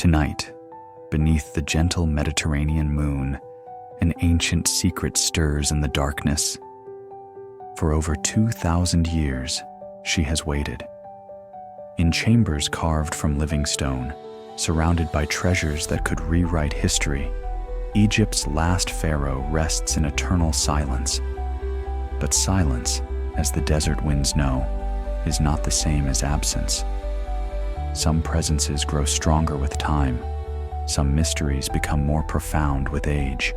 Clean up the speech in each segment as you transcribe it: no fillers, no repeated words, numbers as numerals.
Tonight, beneath the gentle Mediterranean moon, an ancient secret stirs in the darkness. For over 2,000 years, she has waited. In chambers carved from living stone, surrounded by treasures that could rewrite history, Egypt's last pharaoh rests in eternal silence. But silence, as the desert winds know, is not the same as absence. Some presences grow stronger with time, some mysteries become more profound with age,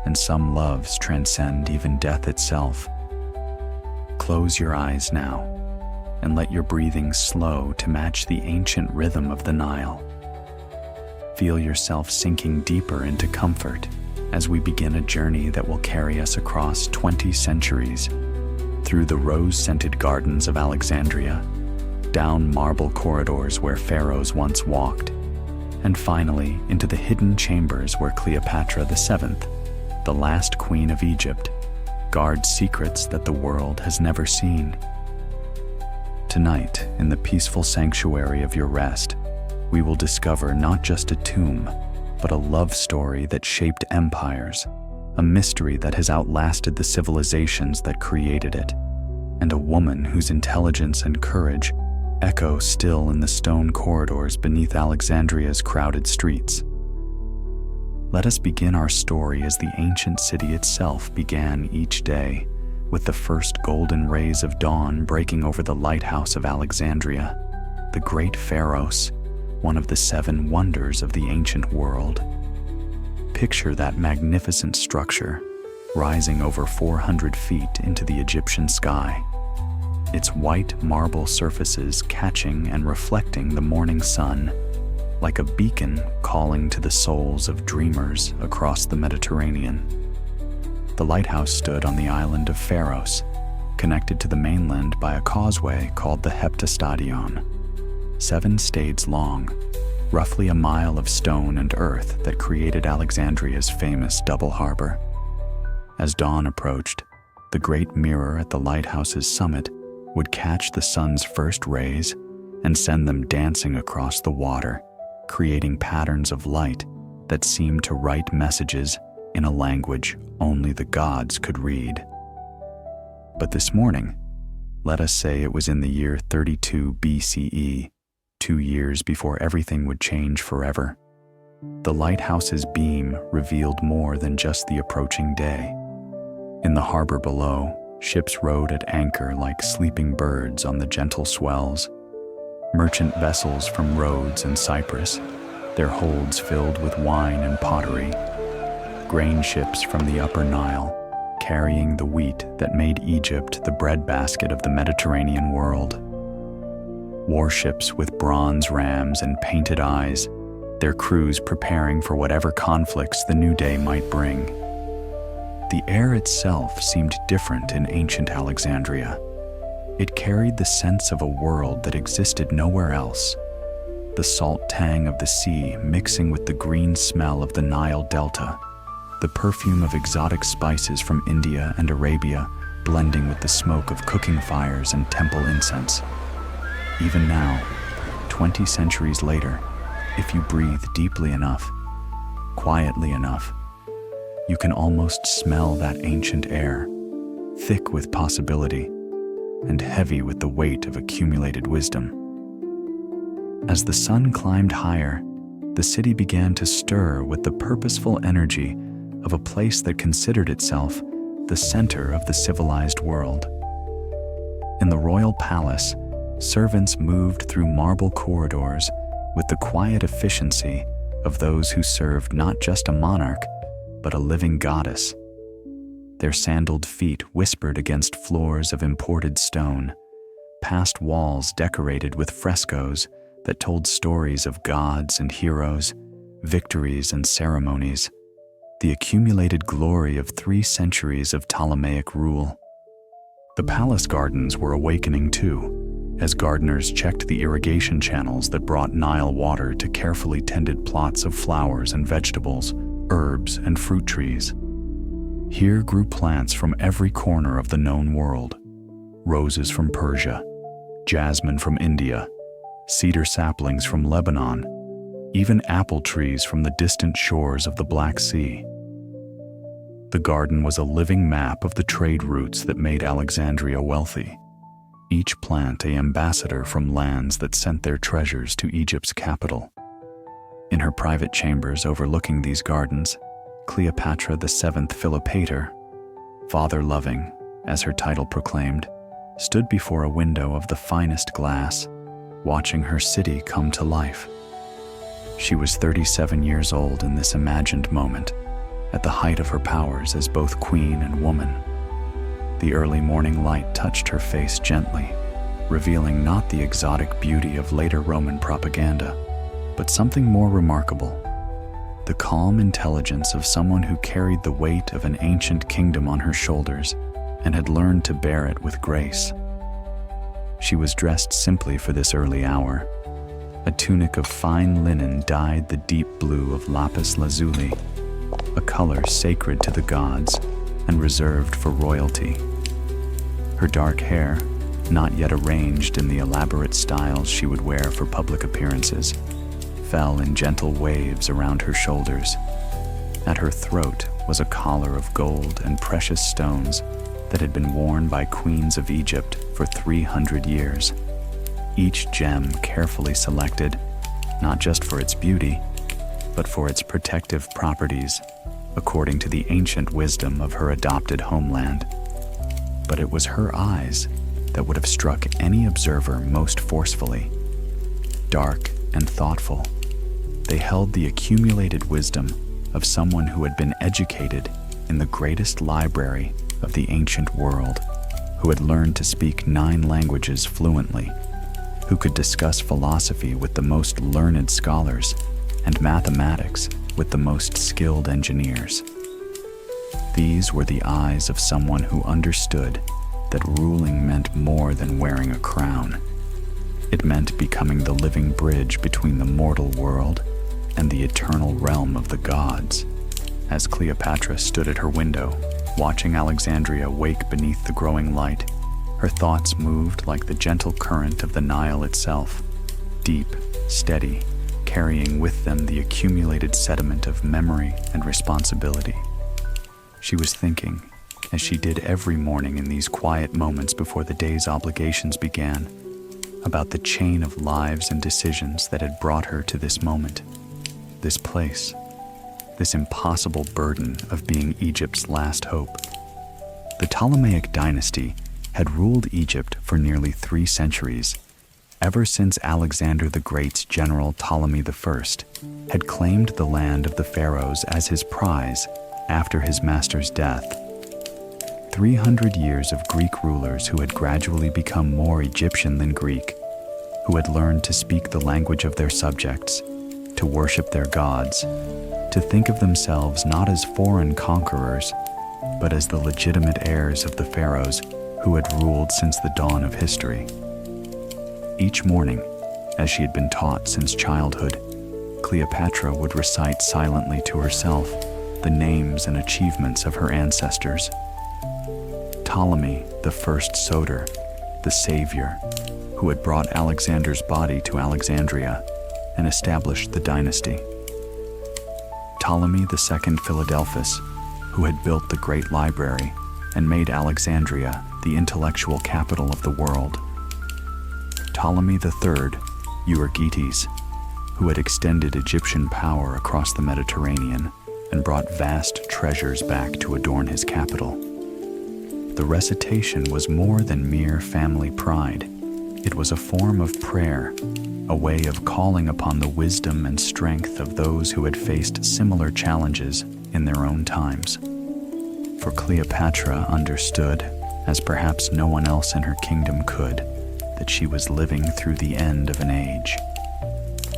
and some loves transcend even death itself. Close your eyes now, and let your breathing slow to match the ancient rhythm of the Nile. Feel yourself sinking deeper into comfort as we begin a journey that will carry us across 20 centuries, through the rose-scented gardens of Alexandria, down marble corridors where pharaohs once walked, and finally into the hidden chambers where Cleopatra VII, the last queen of Egypt, guards secrets that the world has never seen. Tonight, in the peaceful sanctuary of your rest, we will discover not just a tomb, but a love story that shaped empires, a mystery that has outlasted the civilizations that created it, and a woman whose intelligence and courage echo still in the stone corridors beneath Alexandria's crowded streets. Let us begin our story as the ancient city itself began each day, with the first golden rays of dawn breaking over the lighthouse of Alexandria, the great Pharos, one of the 7 wonders of the ancient world. Picture that magnificent structure, rising over 400 feet into the Egyptian sky, its white marble surfaces catching and reflecting the morning sun, like a beacon calling to the souls of dreamers across the Mediterranean. The lighthouse stood on the island of Pharos, connected to the mainland by a causeway called the Heptastadion, 7 stades long, roughly a mile of stone and earth that created Alexandria's famous double harbor. As dawn approached, the great mirror at the lighthouse's summit would catch the sun's first rays and send them dancing across the water, creating patterns of light that seemed to write messages in a language only the gods could read. But this morning, let us say it was in the year 32 BCE, 2 years before everything would change forever, the lighthouse's beam revealed more than just the approaching day. In the harbor below, ships rode at anchor like sleeping birds on the gentle swells. Merchant vessels from Rhodes and Cyprus, their holds filled with wine and pottery. Grain ships from the upper Nile, carrying the wheat that made Egypt the breadbasket of the Mediterranean world. Warships with bronze rams and painted eyes, their crews preparing for whatever conflicts the new day might bring. The air itself seemed different in ancient Alexandria. It carried the sense of a world that existed nowhere else. The salt tang of the sea mixing with the green smell of the Nile Delta, the perfume of exotic spices from India and Arabia blending with the smoke of cooking fires and temple incense. Even now, 20 centuries later, if you breathe deeply enough, quietly enough, you can almost smell that ancient air, thick with possibility and heavy with the weight of accumulated wisdom. As the sun climbed higher, the city began to stir with the purposeful energy of a place that considered itself the center of the civilized world. In the royal palace, servants moved through marble corridors with the quiet efficiency of those who served not just a monarch, but a living goddess. Their sandaled feet whispered against floors of imported stone, past walls decorated with frescoes that told stories of gods and heroes, victories and ceremonies, the accumulated glory of 3 centuries of Ptolemaic rule. The palace gardens were awakening too, as gardeners checked the irrigation channels that brought Nile water to carefully tended plots of flowers and vegetables, herbs and fruit trees. Here grew plants from every corner of the known world: roses from Persia, jasmine from India, cedar saplings from Lebanon, even apple trees from the distant shores of the Black Sea. The garden was a living map of the trade routes that made Alexandria wealthy, each plant an ambassador from lands that sent their treasures to Egypt's capital. In her private chambers overlooking these gardens, Cleopatra the Seventh Philopator, father-loving, as her title proclaimed, stood before a window of the finest glass, watching her city come to life. She was 37 years old in this imagined moment, at the height of her powers as both queen and woman. The early morning light touched her face gently, revealing not the exotic beauty of later Roman propaganda, but something more remarkable: the calm intelligence of someone who carried the weight of an ancient kingdom on her shoulders and had learned to bear it with grace. She was dressed simply for this early hour. A tunic of fine linen dyed the deep blue of lapis lazuli, a color sacred to the gods and reserved for royalty. Her dark hair, not yet arranged in the elaborate styles she would wear for public appearances, fell in gentle waves around her shoulders. At her throat was a collar of gold and precious stones that had been worn by queens of Egypt for 300 years. Each gem carefully selected, not just for its beauty, but for its protective properties, according to the ancient wisdom of her adopted homeland. But it was her eyes that would have struck any observer most forcefully. Dark and thoughtful, they held the accumulated wisdom of someone who had been educated in the greatest library of the ancient world, who had learned to speak 9 languages fluently, who could discuss philosophy with the most learned scholars and mathematics with the most skilled engineers. These were the eyes of someone who understood that ruling meant more than wearing a crown. It meant becoming the living bridge between the mortal world and the eternal realm of the gods. As Cleopatra stood at her window, watching Alexandria wake beneath the growing light, her thoughts moved like the gentle current of the Nile itself, deep, steady, carrying with them the accumulated sediment of memory and responsibility. She was thinking, as she did every morning in these quiet moments before the day's obligations began, about the chain of lives and decisions that had brought her to this moment, this place, this impossible burden of being Egypt's last hope. The Ptolemaic dynasty had ruled Egypt for nearly 3 centuries, ever since Alexander the Great's general Ptolemy I had claimed the land of the pharaohs as his prize after his master's death. 300 years of Greek rulers who had gradually become more Egyptian than Greek, who had learned to speak the language of their subjects, to worship their gods, to think of themselves not as foreign conquerors, but as the legitimate heirs of the pharaohs who had ruled since the dawn of history. Each morning, as she had been taught since childhood, Cleopatra would recite silently to herself the names and achievements of her ancestors. Ptolemy, the first Soter, the savior, who had brought Alexander's body to Alexandria and established the dynasty. Ptolemy the second Philadelphus, who had built the great library and made Alexandria the intellectual capital of the world. Ptolemy the third, Euergetes, who had extended Egyptian power across the Mediterranean and brought vast treasures back to adorn his capital. The recitation was more than mere family pride. It was a form of prayer, a way of calling upon the wisdom and strength of those who had faced similar challenges in their own times. For Cleopatra understood, as perhaps no one else in her kingdom could, that she was living through the end of an age.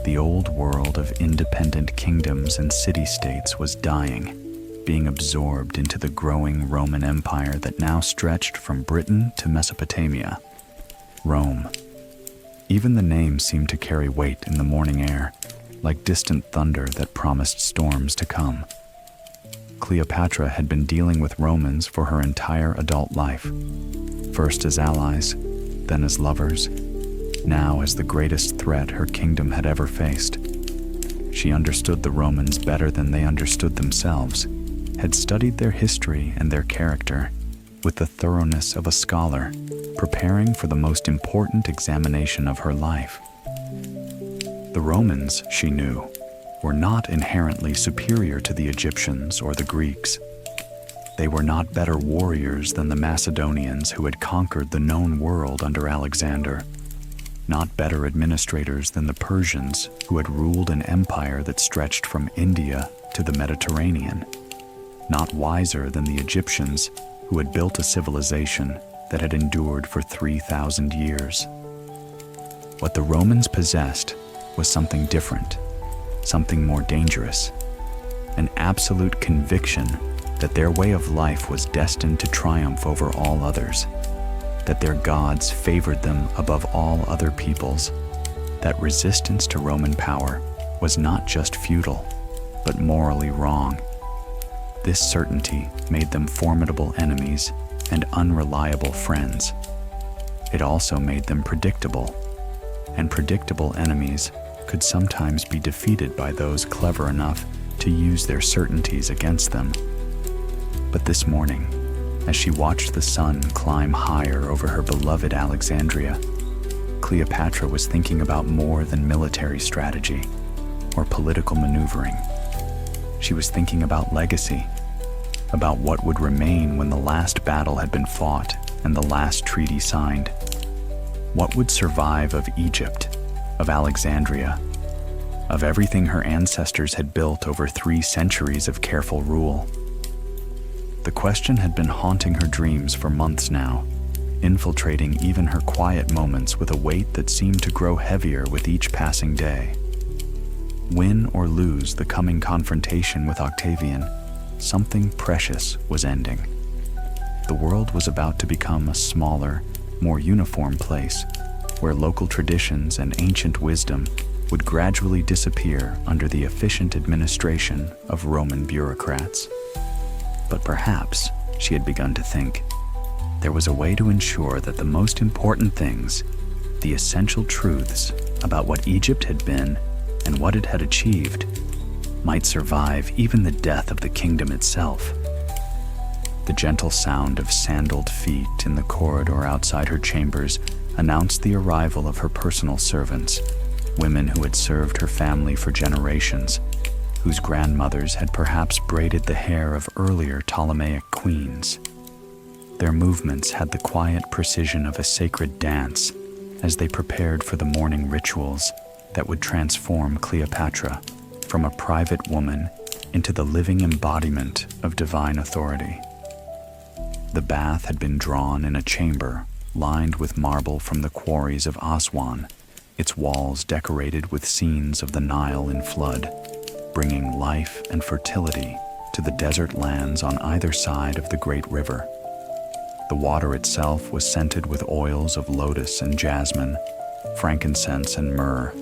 The old world of independent kingdoms and city-states was dying, being absorbed into the growing Roman Empire that now stretched from Britain to Mesopotamia. Rome. Even the name seemed to carry weight in the morning air, like distant thunder that promised storms to come. Cleopatra had been dealing with Romans for her entire adult life, first as allies, then as lovers, now as the greatest threat her kingdom had ever faced. She understood the Romans better than they understood themselves, had studied their history and their character with the thoroughness of a scholar, preparing for the most important examination of her life. The Romans, she knew, were not inherently superior to the Egyptians or the Greeks. They were not better warriors than the Macedonians who had conquered the known world under Alexander, not better administrators than the Persians who had ruled an empire that stretched from India to the Mediterranean, not wiser than the Egyptians who had built a civilization that had endured for 3,000 years. What the Romans possessed was something different, something more dangerous, an absolute conviction that their way of life was destined to triumph over all others, that their gods favored them above all other peoples, that resistance to Roman power was not just futile, but morally wrong. This certainty made them formidable enemies and unreliable friends. It also made them predictable, and predictable enemies could sometimes be defeated by those clever enough to use their certainties against them. But this morning, as she watched the sun climb higher over her beloved Alexandria, Cleopatra was thinking about more than military strategy or political maneuvering. She was thinking about legacy, about what would remain when the last battle had been fought and the last treaty signed. What would survive of Egypt, of Alexandria, of everything her ancestors had built over 3 centuries of careful rule? The question had been haunting her dreams for months now, infiltrating even her quiet moments with a weight that seemed to grow heavier with each passing day. Win or lose the coming confrontation with Octavian, something precious was ending. The world was about to become a smaller, more uniform place, where local traditions and ancient wisdom would gradually disappear under the efficient administration of Roman bureaucrats. But perhaps, she had begun to think, there was a way to ensure that the most important things, the essential truths about what Egypt had been and what it had achieved, might survive even the death of the kingdom itself. The gentle sound of sandaled feet in the corridor outside her chambers announced the arrival of her personal servants, women who had served her family for generations, whose grandmothers had perhaps braided the hair of earlier Ptolemaic queens. Their movements had the quiet precision of a sacred dance as they prepared for the morning rituals that would transform Cleopatra from a private woman into the living embodiment of divine authority. The bath had been drawn in a chamber lined with marble from the quarries of Aswan, its walls decorated with scenes of the Nile in flood, bringing life and fertility to the desert lands on either side of the great river. The water itself was scented with oils of lotus and jasmine, frankincense and myrrh,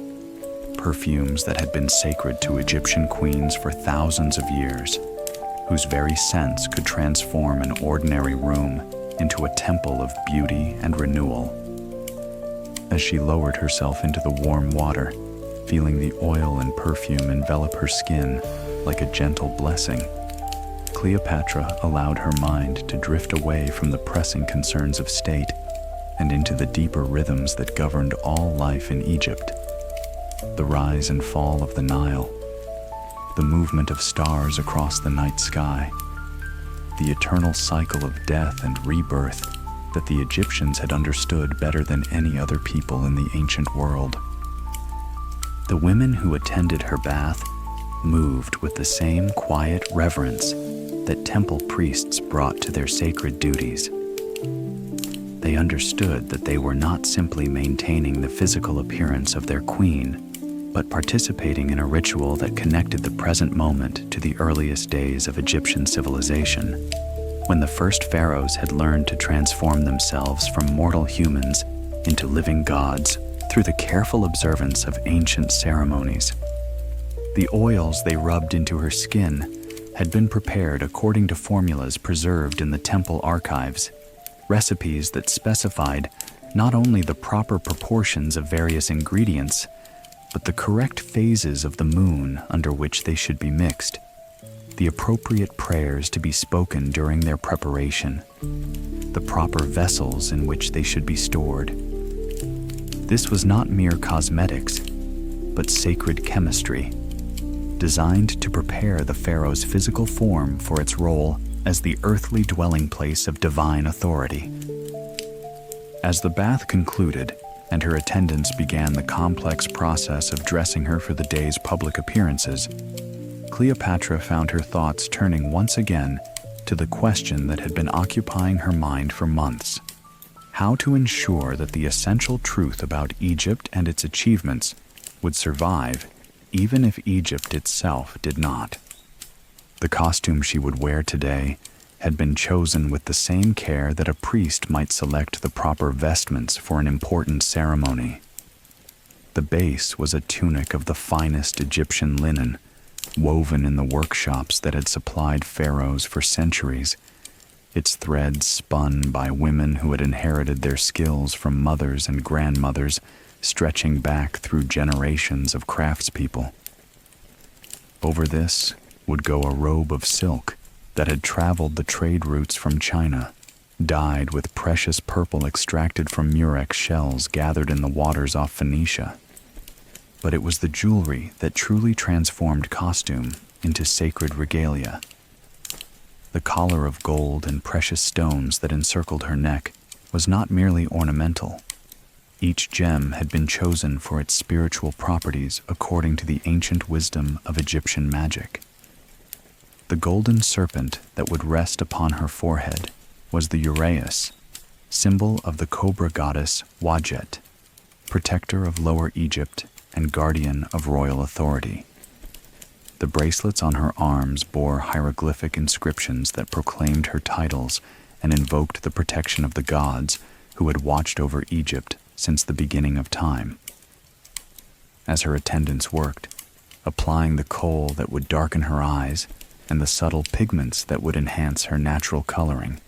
perfumes that had been sacred to Egyptian queens for thousands of years, whose very scents could transform an ordinary room into a temple of beauty and renewal. As she lowered herself into the warm water, feeling the oil and perfume envelop her skin like a gentle blessing, Cleopatra allowed her mind to drift away from the pressing concerns of state and into the deeper rhythms that governed all life in Egypt. The rise and fall of the Nile, the movement of stars across the night sky, the eternal cycle of death and rebirth that the Egyptians had understood better than any other people in the ancient world. The women who attended her bath moved with the same quiet reverence that temple priests brought to their sacred duties. They understood that they were not simply maintaining the physical appearance of their queen, but participating in a ritual that connected the present moment to the earliest days of Egyptian civilization, when the first pharaohs had learned to transform themselves from mortal humans into living gods through the careful observance of ancient ceremonies. The oils they rubbed into her skin had been prepared according to formulas preserved in the temple archives, recipes that specified not only the proper proportions of various ingredients, but the correct phases of the moon under which they should be mixed, the appropriate prayers to be spoken during their preparation, the proper vessels in which they should be stored. This was not mere cosmetics, but sacred chemistry, designed to prepare the pharaoh's physical form for its role as the earthly dwelling place of divine authority. As the bath concluded and her attendants began the complex process of dressing her for the day's public appearances, Cleopatra found her thoughts turning once again to the question that had been occupying her mind for months: how to ensure that the essential truth about Egypt and its achievements would survive even if Egypt itself did not. The costume she would wear today had been chosen with the same care that a priest might select the proper vestments for an important ceremony. The base was a tunic of the finest Egyptian linen, woven in the workshops that had supplied pharaohs for centuries, its threads spun by women who had inherited their skills from mothers and grandmothers, stretching back through generations of craftspeople. Over this would go a robe of silk that had traveled the trade routes from China, dyed with precious purple extracted from murex shells gathered in the waters off Phoenicia. But it was the jewelry that truly transformed costume into sacred regalia. The collar of gold and precious stones that encircled her neck was not merely ornamental. Each gem had been chosen for its spiritual properties according to the ancient wisdom of Egyptian magic. The golden serpent that would rest upon her forehead was the uraeus, symbol of the cobra goddess Wadjet, protector of Lower Egypt and guardian of royal authority. The bracelets on her arms bore hieroglyphic inscriptions that proclaimed her titles and invoked the protection of the gods who had watched over Egypt since the beginning of time. As her attendants worked, applying the kohl that would darken her eyes and the subtle pigments that would enhance her natural coloring,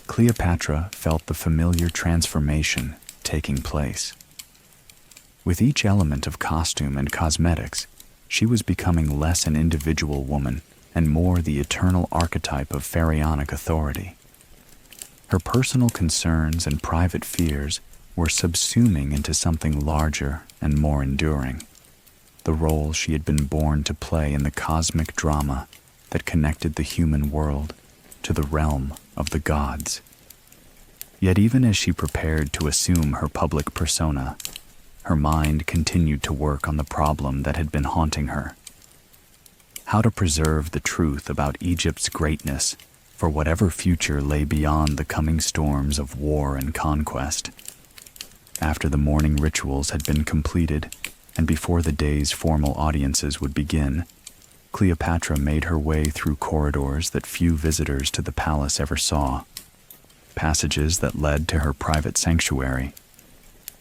Cleopatra felt the familiar transformation taking place. With each element of costume and cosmetics, she was becoming less an individual woman and more the eternal archetype of pharaonic authority. Her personal concerns and private fears were subsuming into something larger and more enduring, the role she had been born to play in the cosmic drama that connected the human world to the realm of the gods. Yet even as she prepared to assume her public persona, her mind continued to work on the problem that had been haunting her: how to preserve the truth about Egypt's greatness for whatever future lay beyond the coming storms of war and conquest. After the morning rituals had been completed, and before the day's formal audiences would begin, Cleopatra made her way through corridors that few visitors to the palace ever saw, passages that led to her private sanctuary,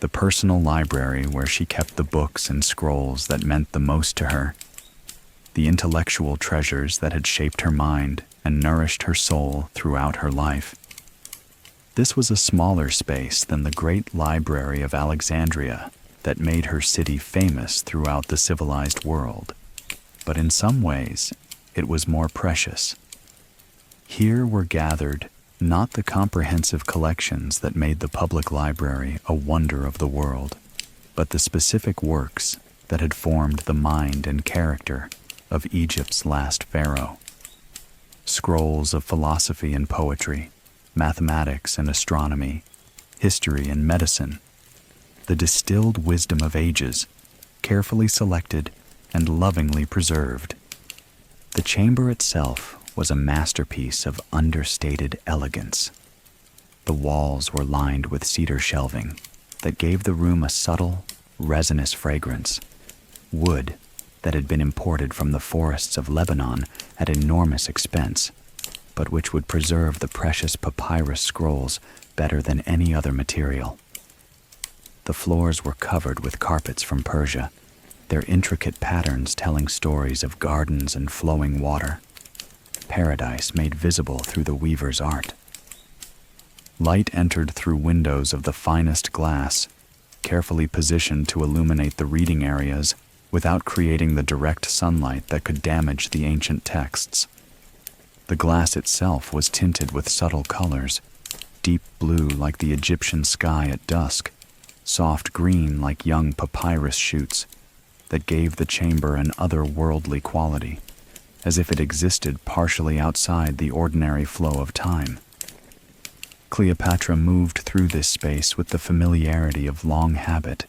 the personal library where she kept the books and scrolls that meant the most to her, the intellectual treasures that had shaped her mind and nourished her soul throughout her life. This was a smaller space than the great library of Alexandria that made her city famous throughout the civilized world, but in some ways it was more precious. Here were gathered not the comprehensive collections that made the public library a wonder of the world, but the specific works that had formed the mind and character of Egypt's last pharaoh. Scrolls of philosophy and poetry, mathematics and astronomy, history and medicine, the distilled wisdom of ages, carefully selected and lovingly preserved. The chamber itself was a masterpiece of understated elegance. The walls were lined with cedar shelving that gave the room a subtle, resinous fragrance. Wood that had been imported from the forests of Lebanon at enormous expense, but which would preserve the precious papyrus scrolls better than any other material. The floors were covered with carpets from Persia, their intricate patterns telling stories of gardens and flowing water, paradise made visible through the weaver's art. Light entered through windows of the finest glass, carefully positioned to illuminate the reading areas without creating the direct sunlight that could damage the ancient texts. The glass itself was tinted with subtle colors, deep blue like the Egyptian sky at dusk, soft green like young papyrus shoots, that gave the chamber an otherworldly quality, as if it existed partially outside the ordinary flow of time. Cleopatra moved through this space with the familiarity of long habit,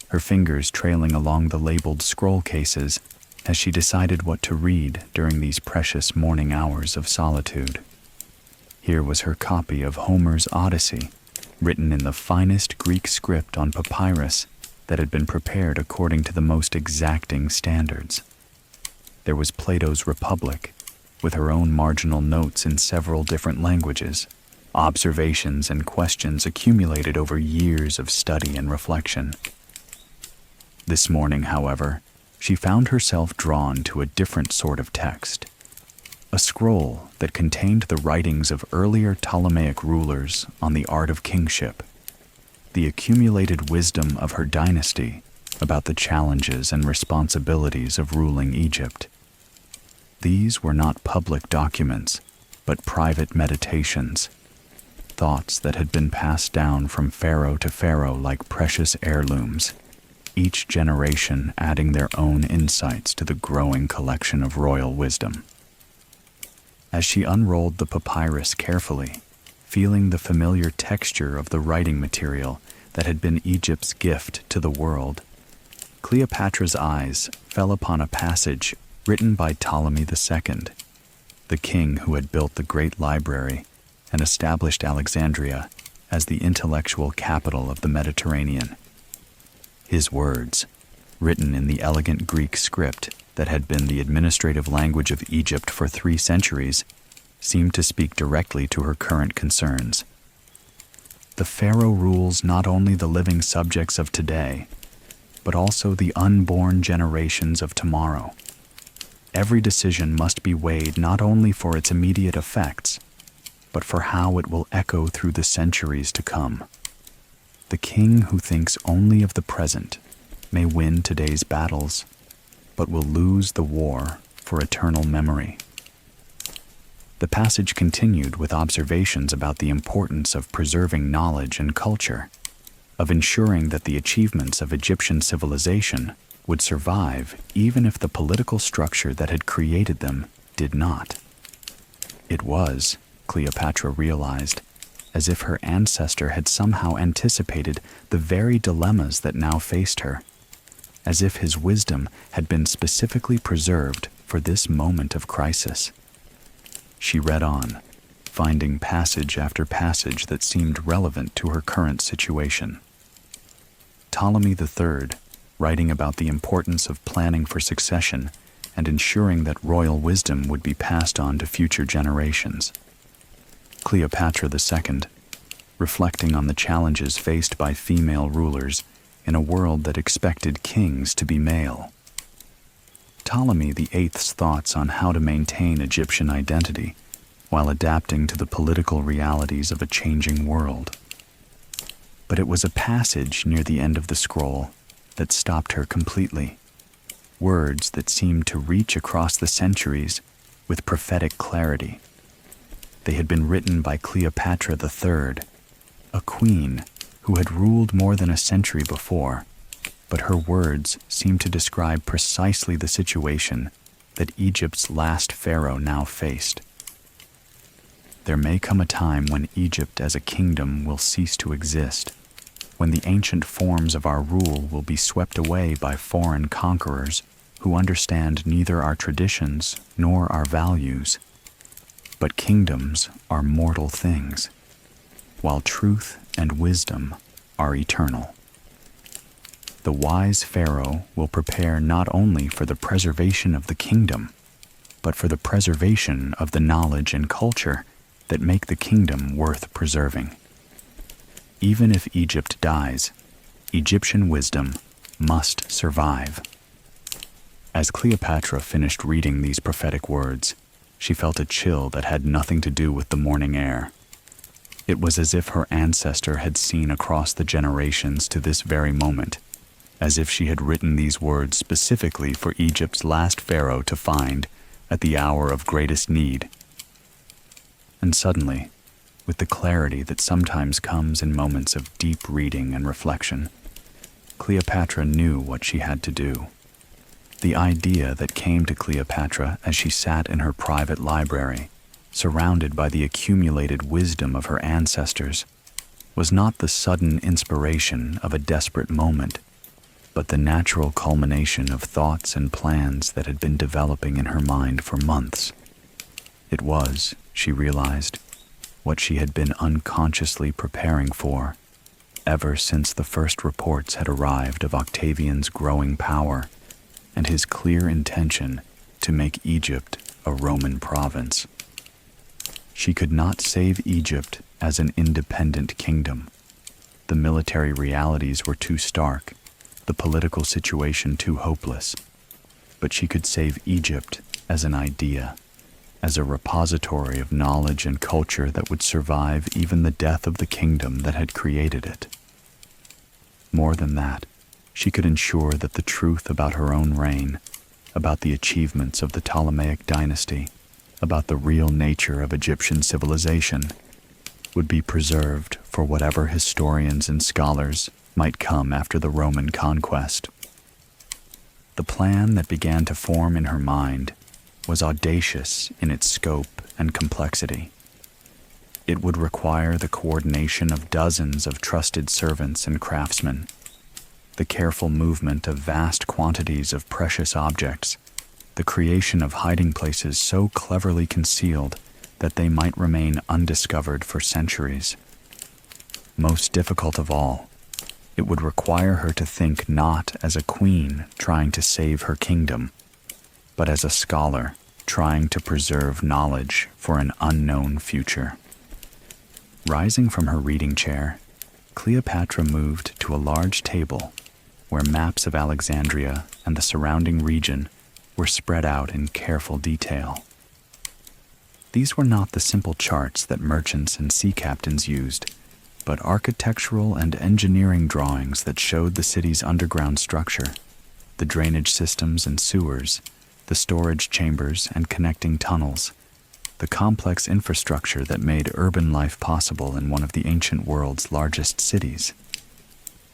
her fingers trailing along the labeled scroll cases as she decided what to read during these precious morning hours of solitude. Here was her copy of Homer's Odyssey, written in the finest Greek script on papyrus that had been prepared according to the most exacting standards. There was Plato's Republic, with her own marginal notes in several different languages, observations and questions accumulated over years of study and reflection. This morning, however, she found herself drawn to a different sort of text, a scroll that contained the writings of earlier Ptolemaic rulers on the art of kingship, the accumulated wisdom of her dynasty about the challenges and responsibilities of ruling Egypt. These were not public documents, but private meditations, thoughts that had been passed down from pharaoh to pharaoh like precious heirlooms, each generation adding their own insights to the growing collection of royal wisdom. As she unrolled the papyrus carefully, feeling the familiar texture of the writing material that had been Egypt's gift to the world, Cleopatra's eyes fell upon a passage written by Ptolemy II, the king who had built the great library and established Alexandria as the intellectual capital of the Mediterranean. His words, written in the elegant Greek script that had been the administrative language of Egypt for 3 centuries, seemed to speak directly to her current concerns. The pharaoh rules not only the living subjects of today, but also the unborn generations of tomorrow. Every decision must be weighed not only for its immediate effects, but for how it will echo through the centuries to come. The king who thinks only of the present may win today's battles, but will lose the war for eternal memory. The passage continued with observations about the importance of preserving knowledge and culture, of ensuring that the achievements of Egyptian civilization would survive even if the political structure that had created them did not. It was, Cleopatra realized, as if her ancestor had somehow anticipated the very dilemmas that now faced her, as if his wisdom had been specifically preserved for this moment of crisis. She read on, finding passage after passage that seemed relevant to her current situation. Ptolemy III, writing about the importance of planning for succession and ensuring that royal wisdom would be passed on to future generations. Cleopatra II, reflecting on the challenges faced by female rulers in a world that expected kings to be male. Ptolemy VIII's thoughts on how to maintain Egyptian identity while adapting to the political realities of a changing world. But it was a passage near the end of the scroll that stopped her completely, words that seemed to reach across the centuries with prophetic clarity. They had been written by Cleopatra III, a queen who had ruled more than a century before, but her words seemed to describe precisely the situation that Egypt's last pharaoh now faced. There may come a time when Egypt as a kingdom will cease to exist, when the ancient forms of our rule will be swept away by foreign conquerors who understand neither our traditions nor our values. But kingdoms are mortal things, while truth and wisdom are eternal. The wise pharaoh will prepare not only for the preservation of the kingdom, but for the preservation of the knowledge and culture that make the kingdom worth preserving. Even if Egypt dies, Egyptian wisdom must survive. As Cleopatra finished reading these prophetic words, she felt a chill that had nothing to do with the morning air. It was as if her ancestor had seen across the generations to this very moment, as if she had written these words specifically for Egypt's last pharaoh to find at the hour of greatest need. And suddenly, with the clarity that sometimes comes in moments of deep reading and reflection, Cleopatra knew what she had to do. The idea that came to Cleopatra as she sat in her private library, surrounded by the accumulated wisdom of her ancestors, was not the sudden inspiration of a desperate moment, but the natural culmination of thoughts and plans that had been developing in her mind for months. It was, she realized, what she had been unconsciously preparing for, ever since the first reports had arrived of Octavian's growing power and his clear intention to make Egypt a Roman province. She could not save Egypt as an independent kingdom. The military realities were too stark, the political situation too hopeless. But she could save Egypt as an idea, as a repository of knowledge and culture that would survive even the death of the kingdom that had created it. More than that, she could ensure that the truth about her own reign, about the achievements of the Ptolemaic dynasty, about the real nature of Egyptian civilization, would be preserved for whatever historians and scholars might come after the Roman conquest. The plan that began to form in her mind was audacious in its scope and complexity. It would require the coordination of dozens of trusted servants and craftsmen, the careful movement of vast quantities of precious objects, the creation of hiding places so cleverly concealed that they might remain undiscovered for centuries. Most difficult of all, it would require her to think not as a queen trying to save her kingdom, but as a scholar trying to preserve knowledge for an unknown future. Rising from her reading chair, Cleopatra moved to a large table where maps of Alexandria and the surrounding region were spread out in careful detail. These were not the simple charts that merchants and sea captains used, but architectural and engineering drawings that showed the city's underground structure, the drainage systems and sewers, the storage chambers and connecting tunnels, the complex infrastructure that made urban life possible in one of the ancient world's largest cities.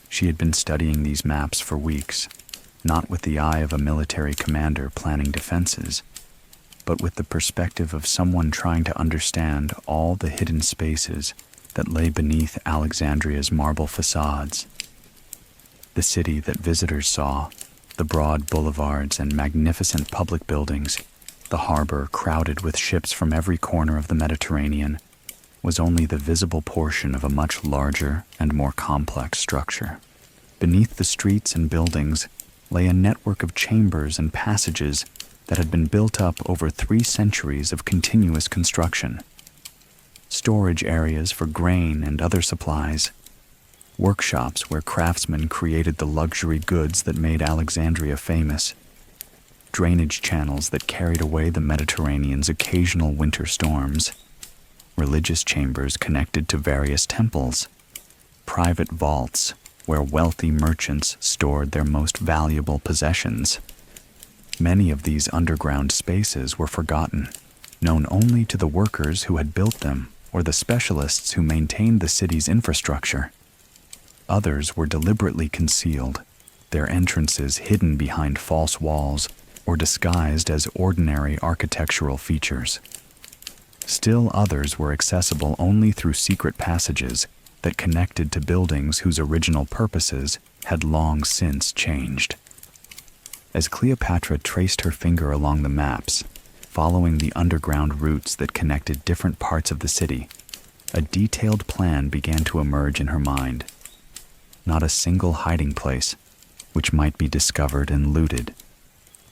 She had been studying these maps for weeks, not with the eye of a military commander planning defenses, but with the perspective of someone trying to understand all the hidden spaces that lay beneath Alexandria's marble facades. The city that visitors saw, the broad boulevards and magnificent public buildings, the harbor crowded with ships from every corner of the Mediterranean, was only the visible portion of a much larger and more complex structure. Beneath the streets and buildings lay a network of chambers and passages that had been built up over 3 centuries of continuous construction. Storage areas for grain and other supplies, workshops where craftsmen created the luxury goods that made Alexandria famous, drainage channels that carried away the Mediterranean's occasional winter storms, religious chambers connected to various temples, private vaults where wealthy merchants stored their most valuable possessions. Many of these underground spaces were forgotten, known only to the workers who had built them or the specialists who maintained the city's infrastructure. Others were deliberately concealed, their entrances hidden behind false walls or disguised as ordinary architectural features. Still others were accessible only through secret passages that connected to buildings whose original purposes had long since changed. As Cleopatra traced her finger along the maps, following the underground routes that connected different parts of the city, a detailed plan began to emerge in her mind. Not a single hiding place, which might be discovered and looted,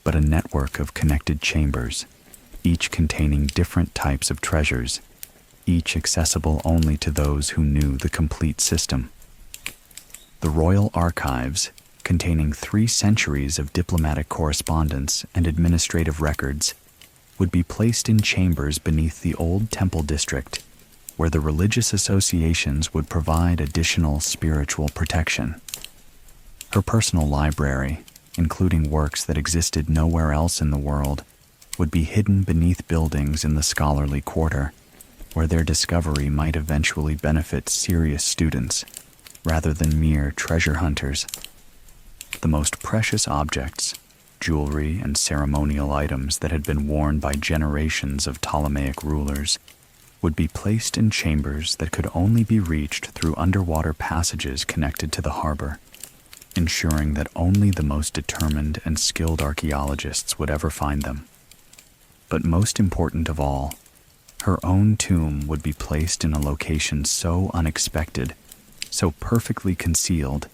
but a network of connected chambers, each containing different types of treasures, each accessible only to those who knew the complete system. The royal archives, containing 3 centuries of diplomatic correspondence and administrative records, would be placed in chambers beneath the old temple district, where the religious associations would provide additional spiritual protection. Her personal library, including works that existed nowhere else in the world, would be hidden beneath buildings in the scholarly quarter, where their discovery might eventually benefit serious students rather than mere treasure hunters. The most precious objects, jewelry and ceremonial items that had been worn by generations of Ptolemaic rulers, would be placed in chambers that could only be reached through underwater passages connected to the harbor, ensuring that only the most determined and skilled archaeologists would ever find them. But most important of all, her own tomb would be placed in a location so unexpected, so perfectly concealed,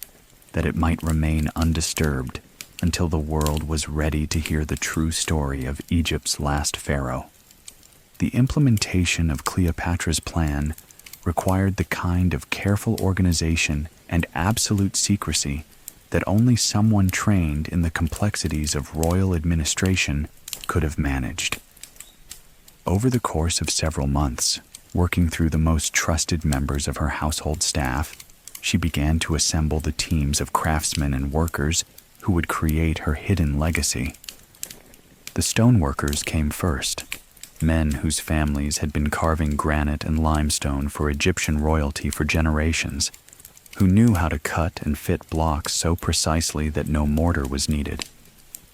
that it might remain undisturbed until the world was ready to hear the true story of Egypt's last pharaoh. The implementation of Cleopatra's plan required the kind of careful organization and absolute secrecy that only someone trained in the complexities of royal administration could have managed. Over the course of several months, working through the most trusted members of her household staff, she began to assemble the teams of craftsmen and workers who would create her hidden legacy. The stoneworkers came first, men whose families had been carving granite and limestone for Egyptian royalty for generations, who knew how to cut and fit blocks so precisely that no mortar was needed,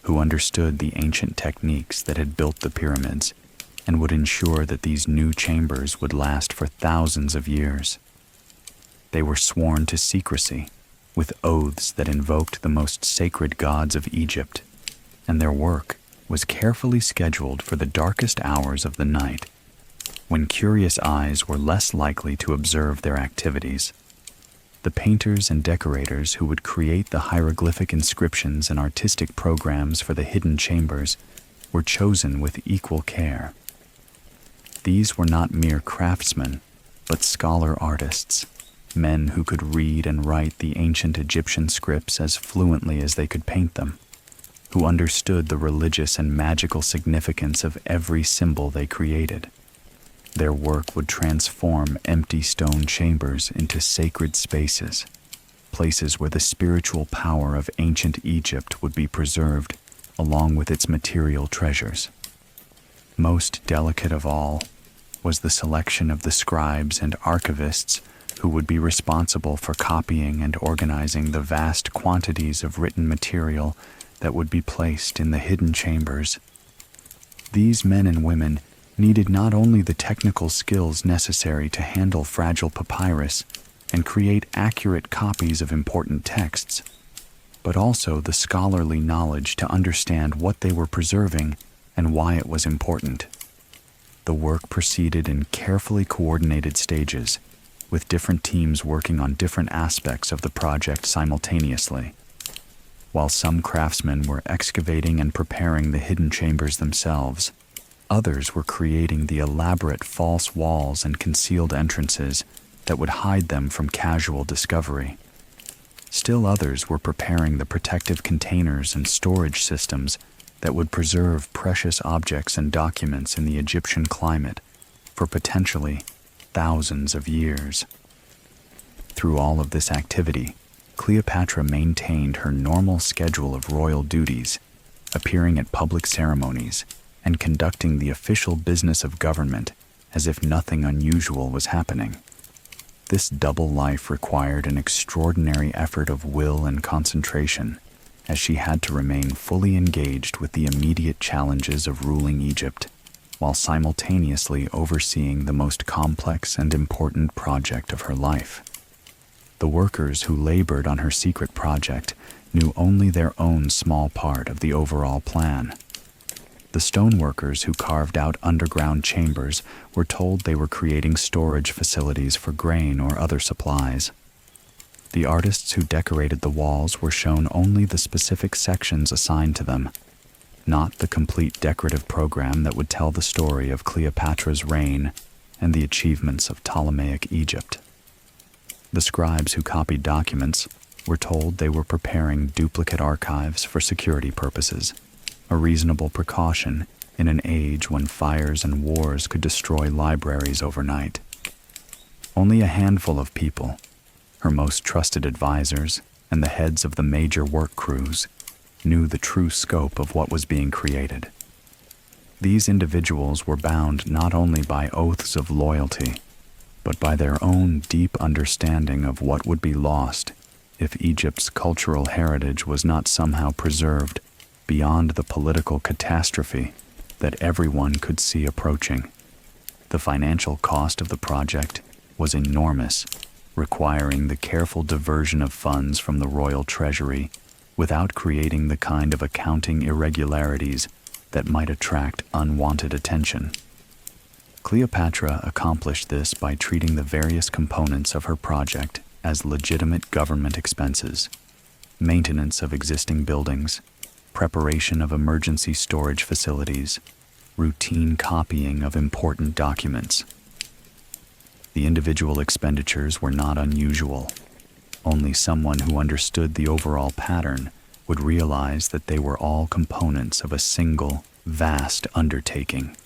who understood the ancient techniques that had built the pyramids and would ensure that these new chambers would last for thousands of years. They were sworn to secrecy, with oaths that invoked the most sacred gods of Egypt, and their work was carefully scheduled for the darkest hours of the night, when curious eyes were less likely to observe their activities. The painters and decorators who would create the hieroglyphic inscriptions and artistic programs for the hidden chambers were chosen with equal care. These were not mere craftsmen, but scholar artists, men who could read and write the ancient Egyptian scripts as fluently as they could paint them, who understood the religious and magical significance of every symbol they created. Their work would transform empty stone chambers into sacred spaces, places where the spiritual power of ancient Egypt would be preserved along with its material treasures. Most delicate of all was the selection of the scribes and archivists who would be responsible for copying and organizing the vast quantities of written material that would be placed in the hidden chambers. These men and women needed not only the technical skills necessary to handle fragile papyrus and create accurate copies of important texts, but also the scholarly knowledge to understand what they were preserving and why it was important. The work proceeded in carefully coordinated stages, with different teams working on different aspects of the project simultaneously. While some craftsmen were excavating and preparing the hidden chambers themselves, others were creating the elaborate false walls and concealed entrances that would hide them from casual discovery. Still others were preparing the protective containers and storage systems that would preserve precious objects and documents in the Egyptian climate for potentially thousands of years. Through all of this activity, Cleopatra maintained her normal schedule of royal duties, appearing at public ceremonies and conducting the official business of government as if nothing unusual was happening. This double life required an extraordinary effort of will and concentration, as she had to remain fully engaged with the immediate challenges of ruling Egypt, while simultaneously overseeing the most complex and important project of her life. The workers who labored on her secret project knew only their own small part of the overall plan. The stoneworkers who carved out underground chambers were told they were creating storage facilities for grain or other supplies. The artists who decorated the walls were shown only the specific sections assigned to them, not the complete decorative program that would tell the story of Cleopatra's reign and the achievements of Ptolemaic Egypt. The scribes who copied documents were told they were preparing duplicate archives for security purposes, a reasonable precaution in an age when fires and wars could destroy libraries overnight. Only a handful of people, her most trusted advisors and the heads of the major work crews, knew the true scope of what was being created. These individuals were bound not only by oaths of loyalty, but by their own deep understanding of what would be lost if Egypt's cultural heritage was not somehow preserved beyond the political catastrophe that everyone could see approaching. The financial cost of the project was enormous, requiring the careful diversion of funds from the royal treasury without creating the kind of accounting irregularities that might attract unwanted attention. Cleopatra accomplished this by treating the various components of her project as legitimate government expenses: maintenance of existing buildings, preparation of emergency storage facilities, routine copying of important documents. The individual expenditures were not unusual. Only someone who understood the overall pattern would realize that they were all components of a single, vast undertaking.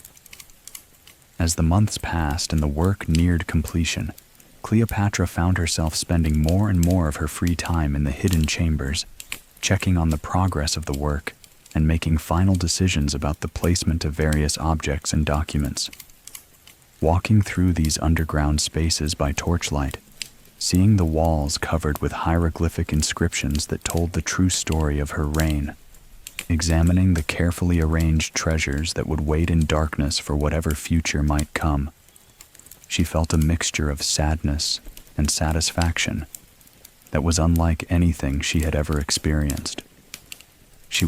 As the months passed and the work neared completion, Cleopatra found herself spending more and more of her free time in the hidden chambers, checking on the progress of the work and making final decisions about the placement of various objects and documents. Walking through these underground spaces by torchlight, seeing the walls covered with hieroglyphic inscriptions that told the true story of her reign, examining the carefully arranged treasures that would wait in darkness for whatever future might come, she felt a mixture of sadness and satisfaction that was unlike anything she had ever experienced. She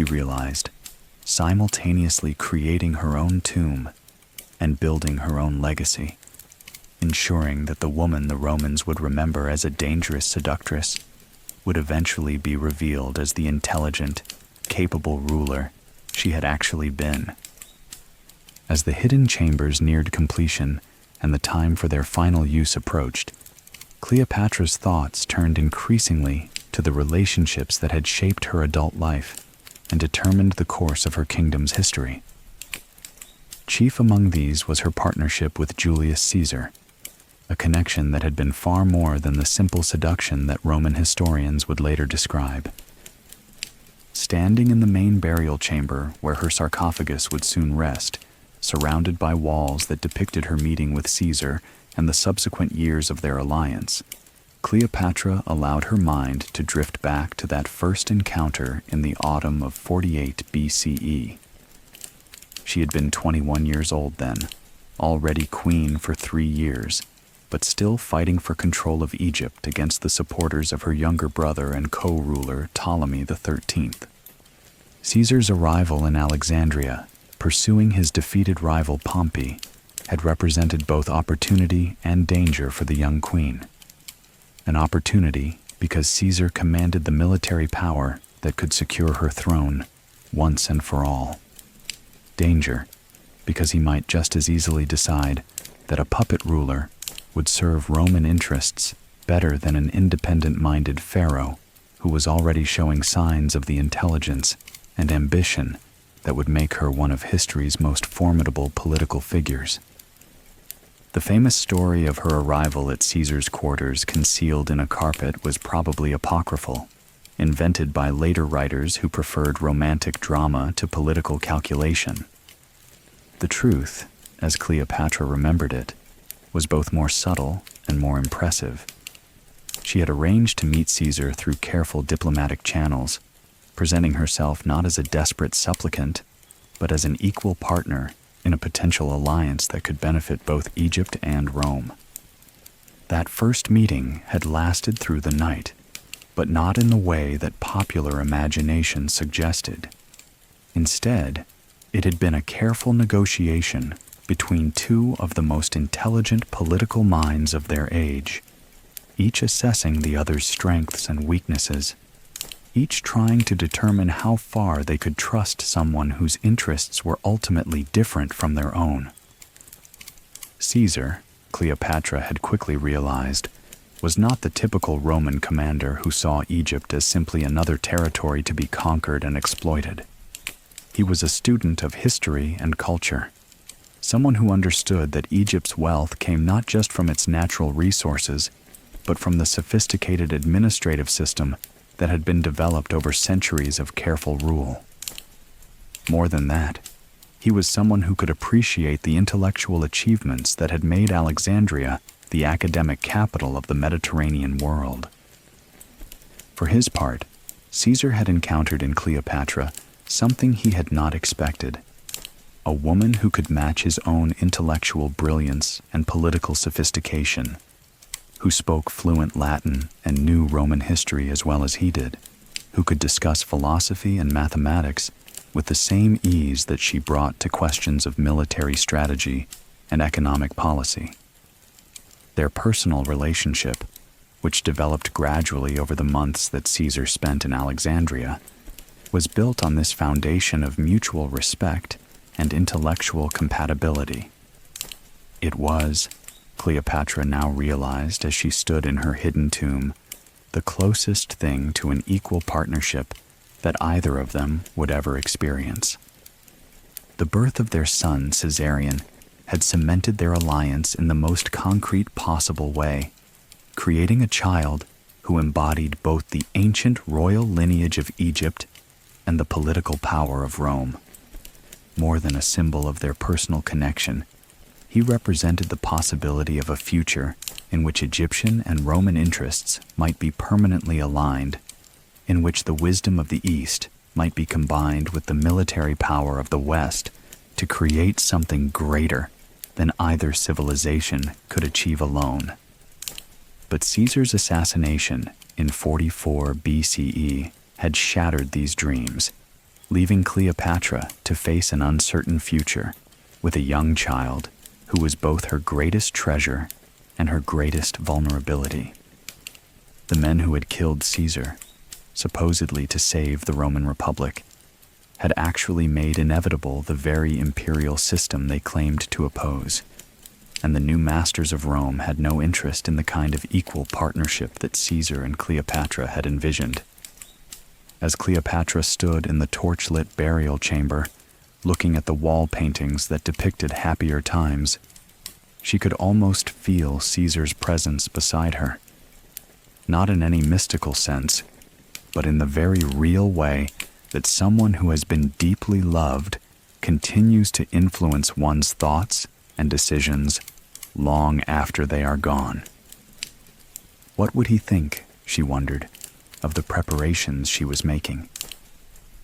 realized, simultaneously creating her own tomb and building her own legacy, ensuring that the woman the Romans would remember as a dangerous seductress would eventually be revealed as the intelligent, capable ruler she had actually been. As the hidden chambers neared completion and the time for their final use approached, Cleopatra's thoughts turned increasingly to the relationships that had shaped her adult life and determined the course of her kingdom's history. Chief among these was her partnership with Julius Caesar, a connection that had been far more than the simple seduction that Roman historians would later describe. Standing in the main burial chamber where her sarcophagus would soon rest, surrounded by walls that depicted her meeting with Caesar and the subsequent years of their alliance, Cleopatra allowed her mind to drift back to that first encounter in the autumn of 48 BCE. She had been 21 years old then, already queen for 3 years, but still fighting for control of Egypt against the supporters of her younger brother and co-ruler Ptolemy XIII. Caesar's arrival in Alexandria, pursuing his defeated rival Pompey, had represented both opportunity and danger for the young queen. An opportunity because Caesar commanded the military power that could secure her throne once and for all. Danger because he might just as easily decide that a puppet ruler would serve Roman interests better than an independent-minded pharaoh who was already showing signs of the intelligence and ambition that would make her one of history's most formidable political figures. The famous story of her arrival at Caesar's quarters concealed in a carpet was probably apocryphal, invented by later writers who preferred romantic drama to political calculation. The truth, as Cleopatra remembered it, was both more subtle and more impressive. She had arranged to meet Caesar through careful diplomatic channels, presenting herself not as a desperate supplicant, but as an equal partner in a potential alliance that could benefit both Egypt and Rome. That first meeting had lasted through the night, but not in the way that popular imagination suggested. Instead, it had been a careful negotiation between two of the most intelligent political minds of their age, each assessing the other's strengths and weaknesses, each trying to determine how far they could trust someone whose interests were ultimately different from their own. Caesar, Cleopatra had quickly realized, was not the typical Roman commander who saw Egypt as simply another territory to be conquered and exploited. He was a student of history and culture, someone who understood that Egypt's wealth came not just from its natural resources, but from the sophisticated administrative system that had been developed over centuries of careful rule. More than that, he was someone who could appreciate the intellectual achievements that had made Alexandria the academic capital of the Mediterranean world. For his part, Caesar had encountered in Cleopatra something he had not expected: a woman who could match his own intellectual brilliance and political sophistication, who spoke fluent Latin and knew Roman history as well as he did, who could discuss philosophy and mathematics with the same ease that she brought to questions of military strategy and economic policy. Their personal relationship, which developed gradually over the months that Caesar spent in Alexandria, was built on this foundation of mutual respect and intellectual compatibility. It was, Cleopatra now realized as she stood in her hidden tomb, the closest thing to an equal partnership that either of them would ever experience. The birth of their son, Caesarion, had cemented their alliance in the most concrete possible way, creating a child who embodied both the ancient royal lineage of Egypt and the political power of Rome. More than a symbol of their personal connection, he represented the possibility of a future in which Egyptian and Roman interests might be permanently aligned, in which the wisdom of the East might be combined with the military power of the West to create something greater than either civilization could achieve alone. But Caesar's assassination in 44 BCE had shattered these dreams, leaving Cleopatra to face an uncertain future with a young child who was both her greatest treasure and her greatest vulnerability. The men who had killed Caesar, supposedly to save the Roman Republic, had actually made inevitable the very imperial system they claimed to oppose, and the new masters of Rome had no interest in the kind of equal partnership that Caesar and Cleopatra had envisioned. As Cleopatra stood in the torch-lit burial chamber, looking at the wall paintings that depicted happier times, she could almost feel Caesar's presence beside her. Not in any mystical sense, but in the very real way that someone who has been deeply loved continues to influence one's thoughts and decisions long after they are gone. What would he think, she wondered, of the preparations she was making?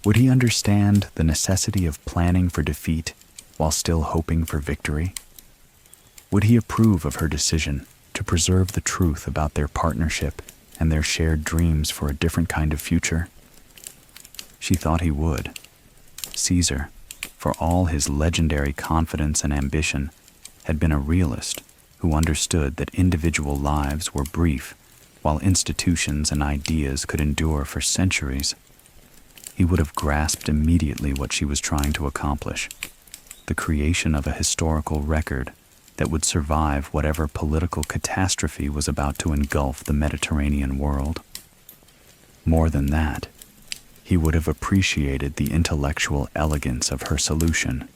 Would he understand the necessity of planning for defeat while still hoping for victory? Would he approve of her decision to preserve the truth about their partnership and their shared dreams for a different kind of future? She thought he would. Caesar, for all his legendary confidence and ambition, had been a realist who understood that individual lives were brief, while institutions and ideas could endure for centuries. He would have grasped immediately what she was trying to accomplish: the creation of a historical record that would survive whatever political catastrophe was about to engulf the Mediterranean world. More than that, he would have appreciated the intellectual elegance of her solution,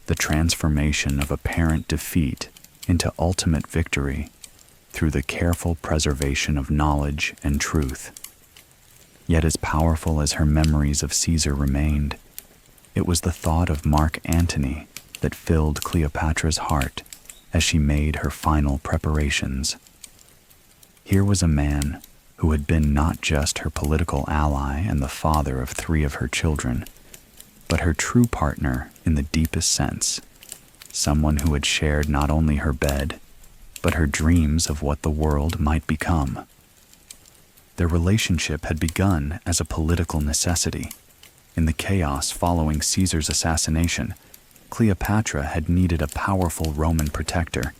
the transformation of apparent defeat into ultimate victory through the careful preservation of knowledge and truth. Yet as powerful as her memories of Caesar remained, it was the thought of Mark Antony that filled Cleopatra's heart as she made her final preparations. Here was a man who had been not just her political ally and the father of 3 of her children, but her true partner in the deepest sense, someone who had shared not only her bed, but her dreams of what the world might become. Their relationship had begun as a political necessity. In the chaos following Caesar's assassination, Cleopatra had needed a powerful Roman protector,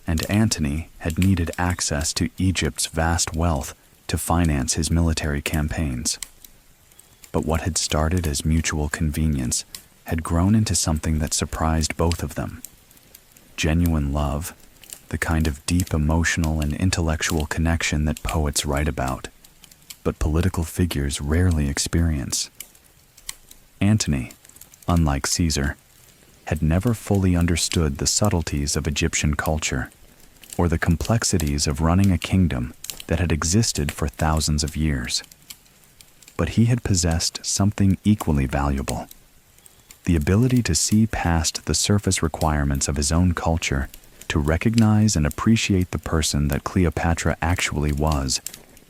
and Antony had needed access to Egypt's vast wealth to finance his military campaigns. But what had started as mutual convenience had grown into something that surprised both of them: genuine love, the kind of deep emotional and intellectual connection that poets write about, but political figures rarely experience. Antony, unlike Caesar, had never fully understood the subtleties of Egyptian culture, or the complexities of running a kingdom that had existed for thousands of years. But he had possessed something equally valuable: the ability to see past the surface requirements of his own culture, to recognize and appreciate the person that Cleopatra actually was,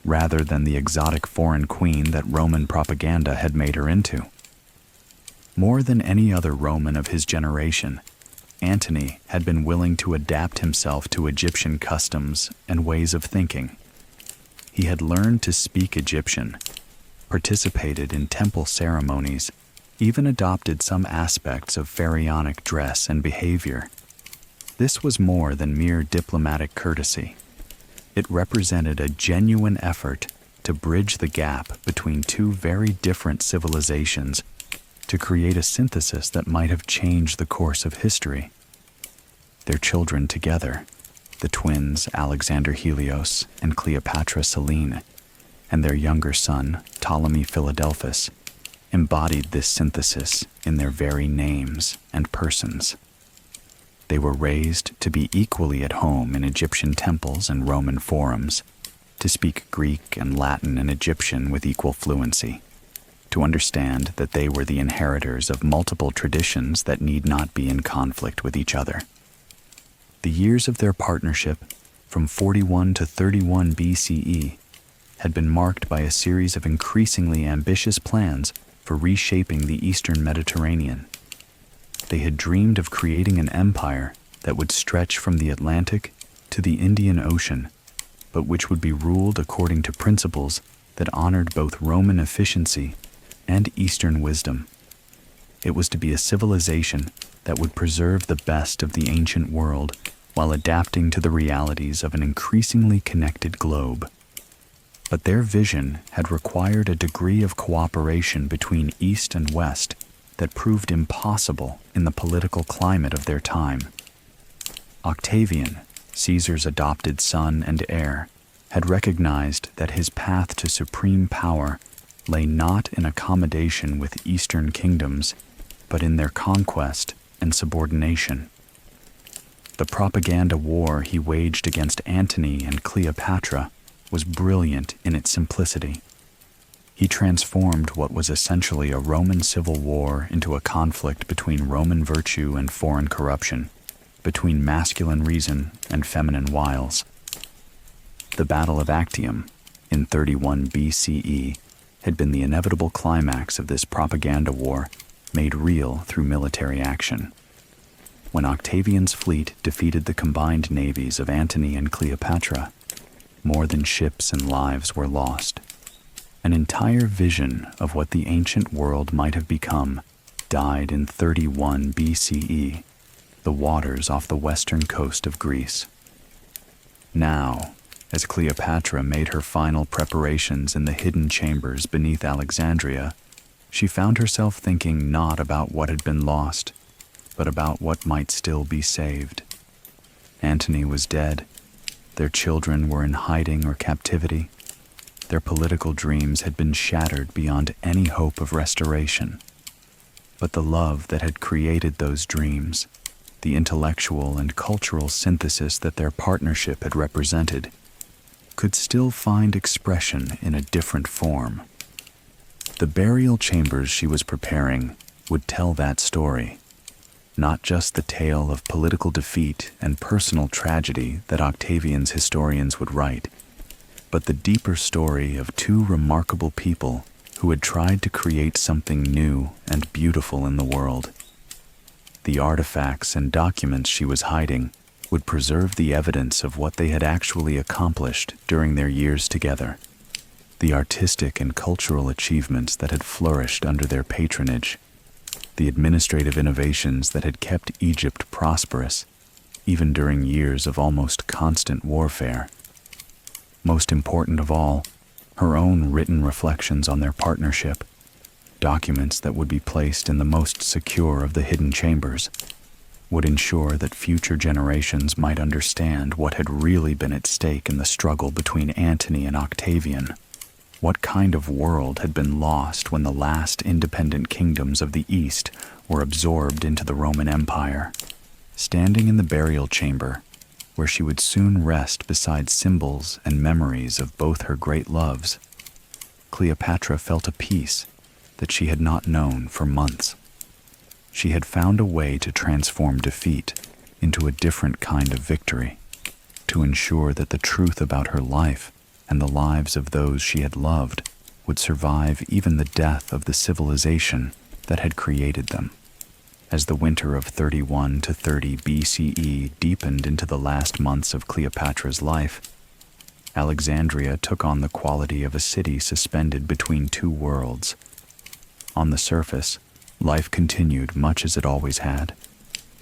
rather than the exotic foreign queen that Roman propaganda had made her into. More than any other Roman of his generation, Antony had been willing to adapt himself to Egyptian customs and ways of thinking. He had learned to speak Egyptian, participated in temple ceremonies, even adopted some aspects of pharaonic dress and behavior. This was more than mere diplomatic courtesy. It represented a genuine effort to bridge the gap between two very different civilizations, to create a synthesis that might have changed the course of history. Their children together, the twins Alexander Helios and Cleopatra Selene, and their younger son Ptolemy Philadelphus, embodied this synthesis in their very names and persons. They were raised to be equally at home in Egyptian temples and Roman forums, to speak Greek and Latin and Egyptian with equal fluency, to understand that they were the inheritors of multiple traditions that need not be in conflict with each other. The years of their partnership, from 41 to 31 BCE, had been marked by a series of increasingly ambitious plans for reshaping the Eastern Mediterranean. They had dreamed of creating an empire that would stretch from the Atlantic to the Indian Ocean, but which would be ruled according to principles that honored both Roman efficiency and Eastern wisdom. It was to be a civilization that would preserve the best of the ancient world while adapting to the realities of an increasingly connected globe. But their vision had required a degree of cooperation between East and West that proved impossible in the political climate of their time. Octavian, Caesar's adopted son and heir, had recognized that his path to supreme power lay not in accommodation with Eastern kingdoms, but in their conquest and subordination. The propaganda war he waged against Antony and Cleopatra was brilliant in its simplicity. He transformed what was essentially a Roman civil war into a conflict between Roman virtue and foreign corruption, between masculine reason and feminine wiles. The Battle of Actium, in 31 BCE, had been the inevitable climax of this propaganda war, made real through military action. When Octavian's fleet defeated the combined navies of Antony and Cleopatra, more than ships and lives were lost. An entire vision of what the ancient world might have become died in 31 BCE, the waters off the western coast of Greece. Now, as Cleopatra made her final preparations in the hidden chambers beneath Alexandria, she found herself thinking not about what had been lost, but about what might still be saved. Antony was dead. Their children were in hiding or captivity. Their political dreams had been shattered beyond any hope of restoration. But the love that had created those dreams, the intellectual and cultural synthesis that their partnership had represented, could still find expression in a different form. The burial chambers she was preparing would tell that story, not just the tale of political defeat and personal tragedy that Octavian's historians would write, but the deeper story of two remarkable people who had tried to create something new and beautiful in the world. The artifacts and documents she was hiding would preserve the evidence of what they had actually accomplished during their years together, the artistic and cultural achievements that had flourished under their patronage, the administrative innovations that had kept Egypt prosperous, even during years of almost constant warfare. Most important of all, her own written reflections on their partnership, documents that would be placed in the most secure of the hidden chambers, would ensure that future generations might understand what had really been at stake in the struggle between Antony and Octavian. What kind of world had been lost when the last independent kingdoms of the East were absorbed into the Roman Empire? Standing in the burial chamber, where she would soon rest beside symbols and memories of both her great loves, Cleopatra felt a peace that she had not known for months. She had found a way to transform defeat into a different kind of victory, to ensure that the truth about her life and the lives of those she had loved would survive even the death of the civilization that had created them. As the winter of 31 to 30 BCE deepened into the last months of Cleopatra's life, Alexandria took on the quality of a city suspended between two worlds. On the surface, life continued much as it always had.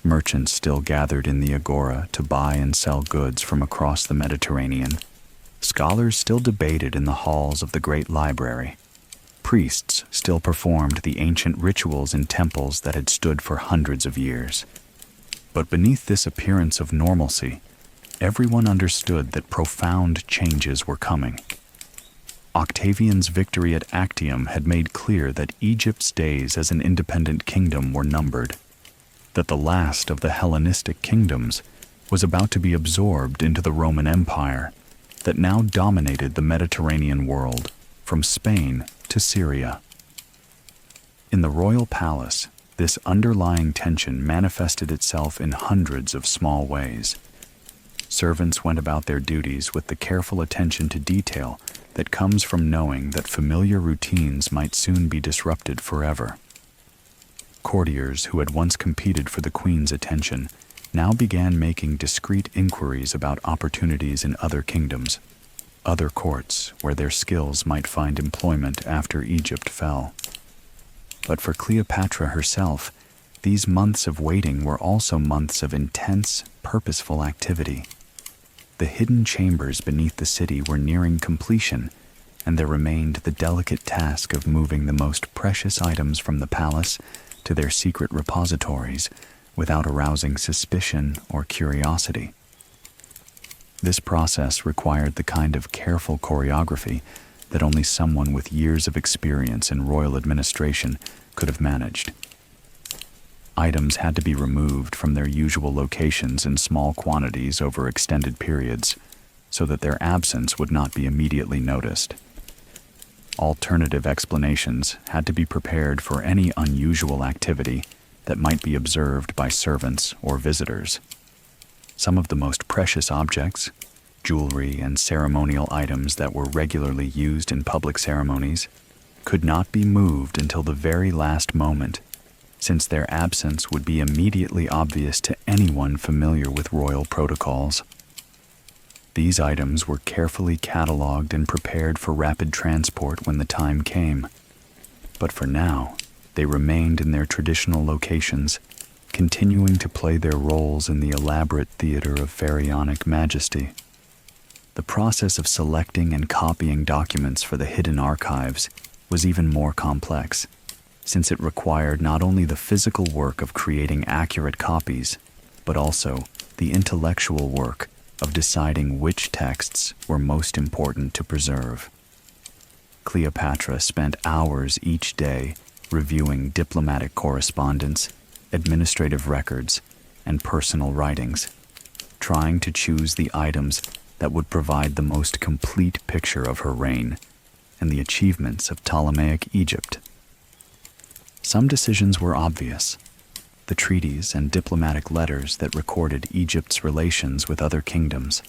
Merchants still gathered in the agora to buy and sell goods from across the Mediterranean. Scholars still debated in the halls of the great library. Priests still performed the ancient rituals in temples that had stood for hundreds of years. But beneath this appearance of normalcy, everyone understood that profound changes were coming. Octavian's victory at Actium had made clear that Egypt's days as an independent kingdom were numbered, that the last of the Hellenistic kingdoms was about to be absorbed into the Roman Empire that now dominated the Mediterranean world, from Spain to Syria. In the royal palace, this underlying tension manifested itself in hundreds of small ways. Servants went about their duties with the careful attention to detail that comes from knowing that familiar routines might soon be disrupted forever. Courtiers who had once competed for the queen's attention now began making discreet inquiries about opportunities in other kingdoms, other courts where their skills might find employment after Egypt fell. But for Cleopatra herself, these months of waiting were also months of intense, purposeful activity. The hidden chambers beneath the city were nearing completion, and there remained the delicate task of moving the most precious items from the palace to their secret repositories without arousing suspicion or curiosity. This process required the kind of careful choreography that only someone with years of experience in royal administration could have managed. Items had to be removed from their usual locations in small quantities over extended periods, so that their absence would not be immediately noticed. Alternative explanations had to be prepared for any unusual activity that might be observed by servants or visitors. Some of the most precious objects, jewelry and ceremonial items that were regularly used in public ceremonies, could not be moved until the very last moment, since their absence would be immediately obvious to anyone familiar with royal protocols. These items were carefully catalogued and prepared for rapid transport when the time came. But for now, they remained in their traditional locations, continuing to play their roles in the elaborate theater of pharaonic majesty. The process of selecting and copying documents for the hidden archives was even more complex, since it required not only the physical work of creating accurate copies, but also the intellectual work of deciding which texts were most important to preserve. Cleopatra spent hours each day reviewing diplomatic correspondence, administrative records, and personal writings, trying to choose the items that would provide the most complete picture of her reign and the achievements of Ptolemaic Egypt. Some decisions were obvious. The treaties and diplomatic letters that recorded Egypt's relations with other kingdoms,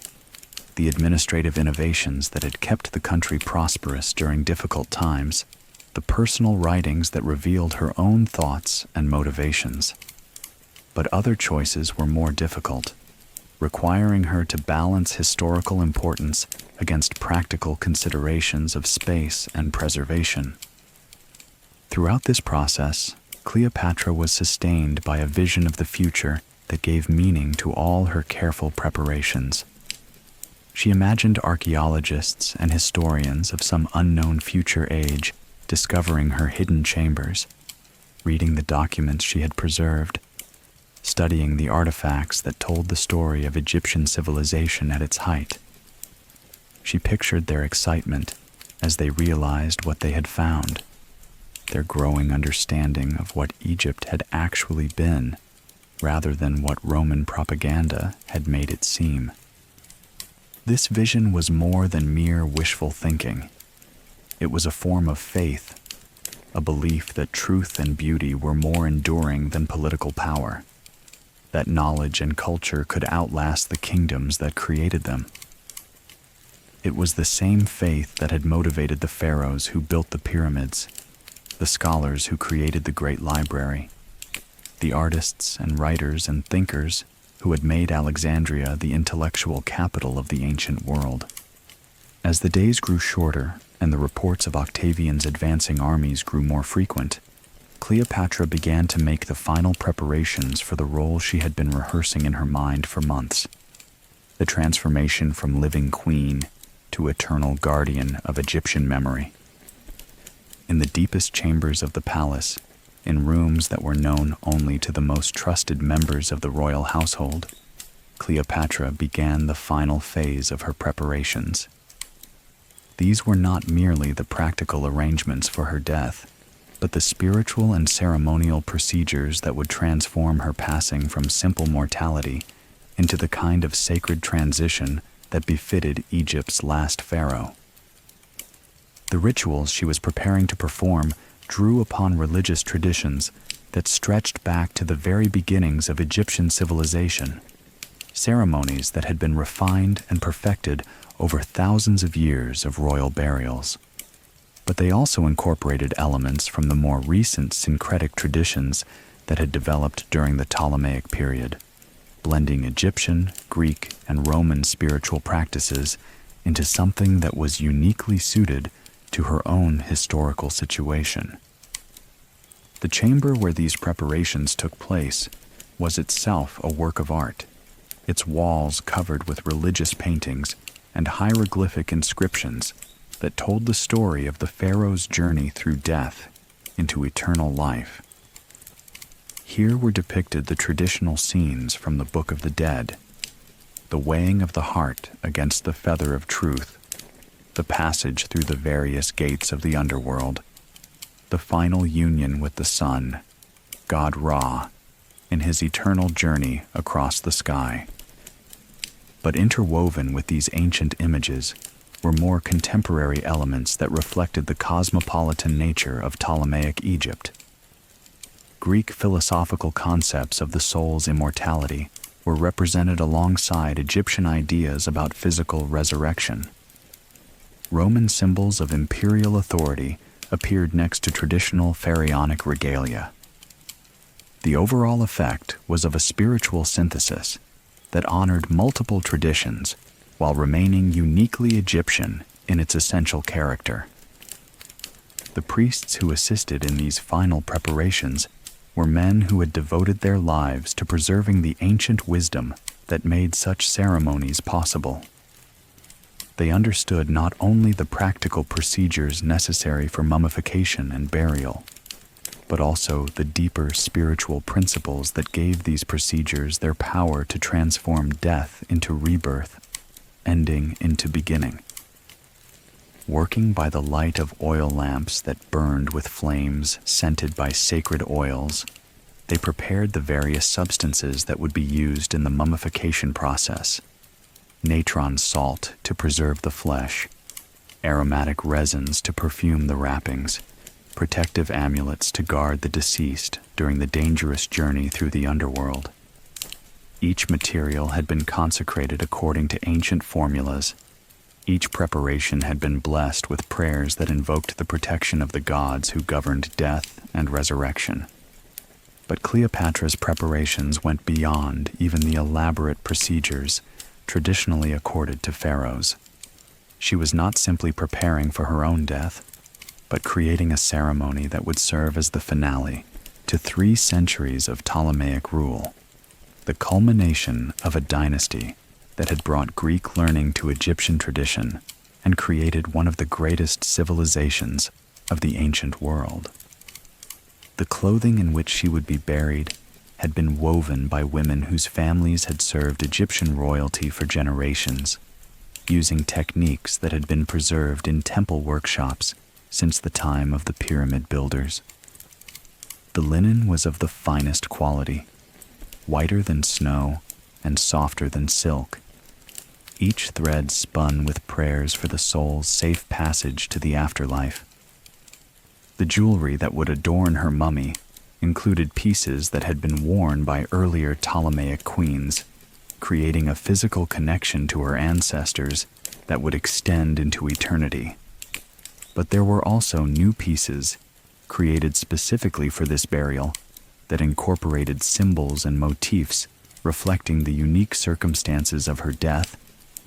the administrative innovations that had kept the country prosperous during difficult times, the personal writings that revealed her own thoughts and motivations. But other choices were more difficult, requiring her to balance historical importance against practical considerations of space and preservation. Throughout this process, Cleopatra was sustained by a vision of the future that gave meaning to all her careful preparations. She imagined archaeologists and historians of some unknown future age discovering her hidden chambers, reading the documents she had preserved, studying the artifacts that told the story of Egyptian civilization at its height. She pictured their excitement as they realized what they had found, their growing understanding of what Egypt had actually been, rather than what Roman propaganda had made it seem. This vision was more than mere wishful thinking. It was a form of faith, a belief that truth and beauty were more enduring than political power, that knowledge and culture could outlast the kingdoms that created them. It was the same faith that had motivated the pharaohs who built the pyramids, the scholars who created the Great Library, the artists and writers and thinkers who had made Alexandria the intellectual capital of the ancient world. As the days grew shorter and the reports of Octavian's advancing armies grew more frequent, Cleopatra began to make the final preparations for the role she had been rehearsing in her mind for months: the transformation from living queen to eternal guardian of Egyptian memory. In the deepest chambers of the palace, in rooms that were known only to the most trusted members of the royal household, Cleopatra began the final phase of her preparations. These were not merely the practical arrangements for her death, but the spiritual and ceremonial procedures that would transform her passing from simple mortality into the kind of sacred transition that befitted Egypt's last pharaoh. The rituals she was preparing to perform drew upon religious traditions that stretched back to the very beginnings of Egyptian civilization, ceremonies that had been refined and perfected over thousands of years of royal burials. But they also incorporated elements from the more recent syncretic traditions that had developed during the Ptolemaic period, blending Egyptian, Greek, and Roman spiritual practices into something that was uniquely suited to her own historical situation. The chamber where these preparations took place was itself a work of art, its walls covered with religious paintings and hieroglyphic inscriptions that told the story of the pharaoh's journey through death into eternal life. Here were depicted the traditional scenes from the Book of the Dead: the weighing of the heart against the feather of truth, the passage through the various gates of the underworld, the final union with the sun, God Ra, in his eternal journey across the sky. But interwoven with these ancient images were more contemporary elements that reflected the cosmopolitan nature of Ptolemaic Egypt. Greek philosophical concepts of the soul's immortality were represented alongside Egyptian ideas about physical resurrection. Roman symbols of imperial authority appeared next to traditional pharaonic regalia. The overall effect was of a spiritual synthesis that honored multiple traditions while remaining uniquely Egyptian in its essential character. The priests who assisted in these final preparations were men who had devoted their lives to preserving the ancient wisdom that made such ceremonies possible. They understood not only the practical procedures necessary for mummification and burial, but also the deeper spiritual principles that gave these procedures their power to transform death into rebirth, ending into beginning. Working by the light of oil lamps that burned with flames scented by sacred oils, they prepared the various substances that would be used in the mummification process: natron salt to preserve the flesh, aromatic resins to perfume the wrappings, protective amulets to guard the deceased during the dangerous journey through the underworld. Each material had been consecrated according to ancient formulas. Each preparation had been blessed with prayers that invoked the protection of the gods who governed death and resurrection. But Cleopatra's preparations went beyond even the elaborate procedures traditionally accorded to pharaohs. She was not simply preparing for her own death, but creating a ceremony that would serve as the finale to 3 centuries of Ptolemaic rule, the culmination of a dynasty that had brought Greek learning to Egyptian tradition and created one of the greatest civilizations of the ancient world. The clothing in which she would be buried had been woven by women whose families had served Egyptian royalty for generations. using techniques that had been preserved in temple workshops since the time of the pyramid builders. The linen was of the finest quality, whiter than snow and softer than silk, each thread spun with prayers for the soul's safe passage to the afterlife. The jewelry that would adorn her mummy included pieces that had been worn by earlier Ptolemaic queens, creating a physical connection to her ancestors that would extend into eternity. But there were also new pieces, created specifically for this burial, that incorporated symbols and motifs reflecting the unique circumstances of her death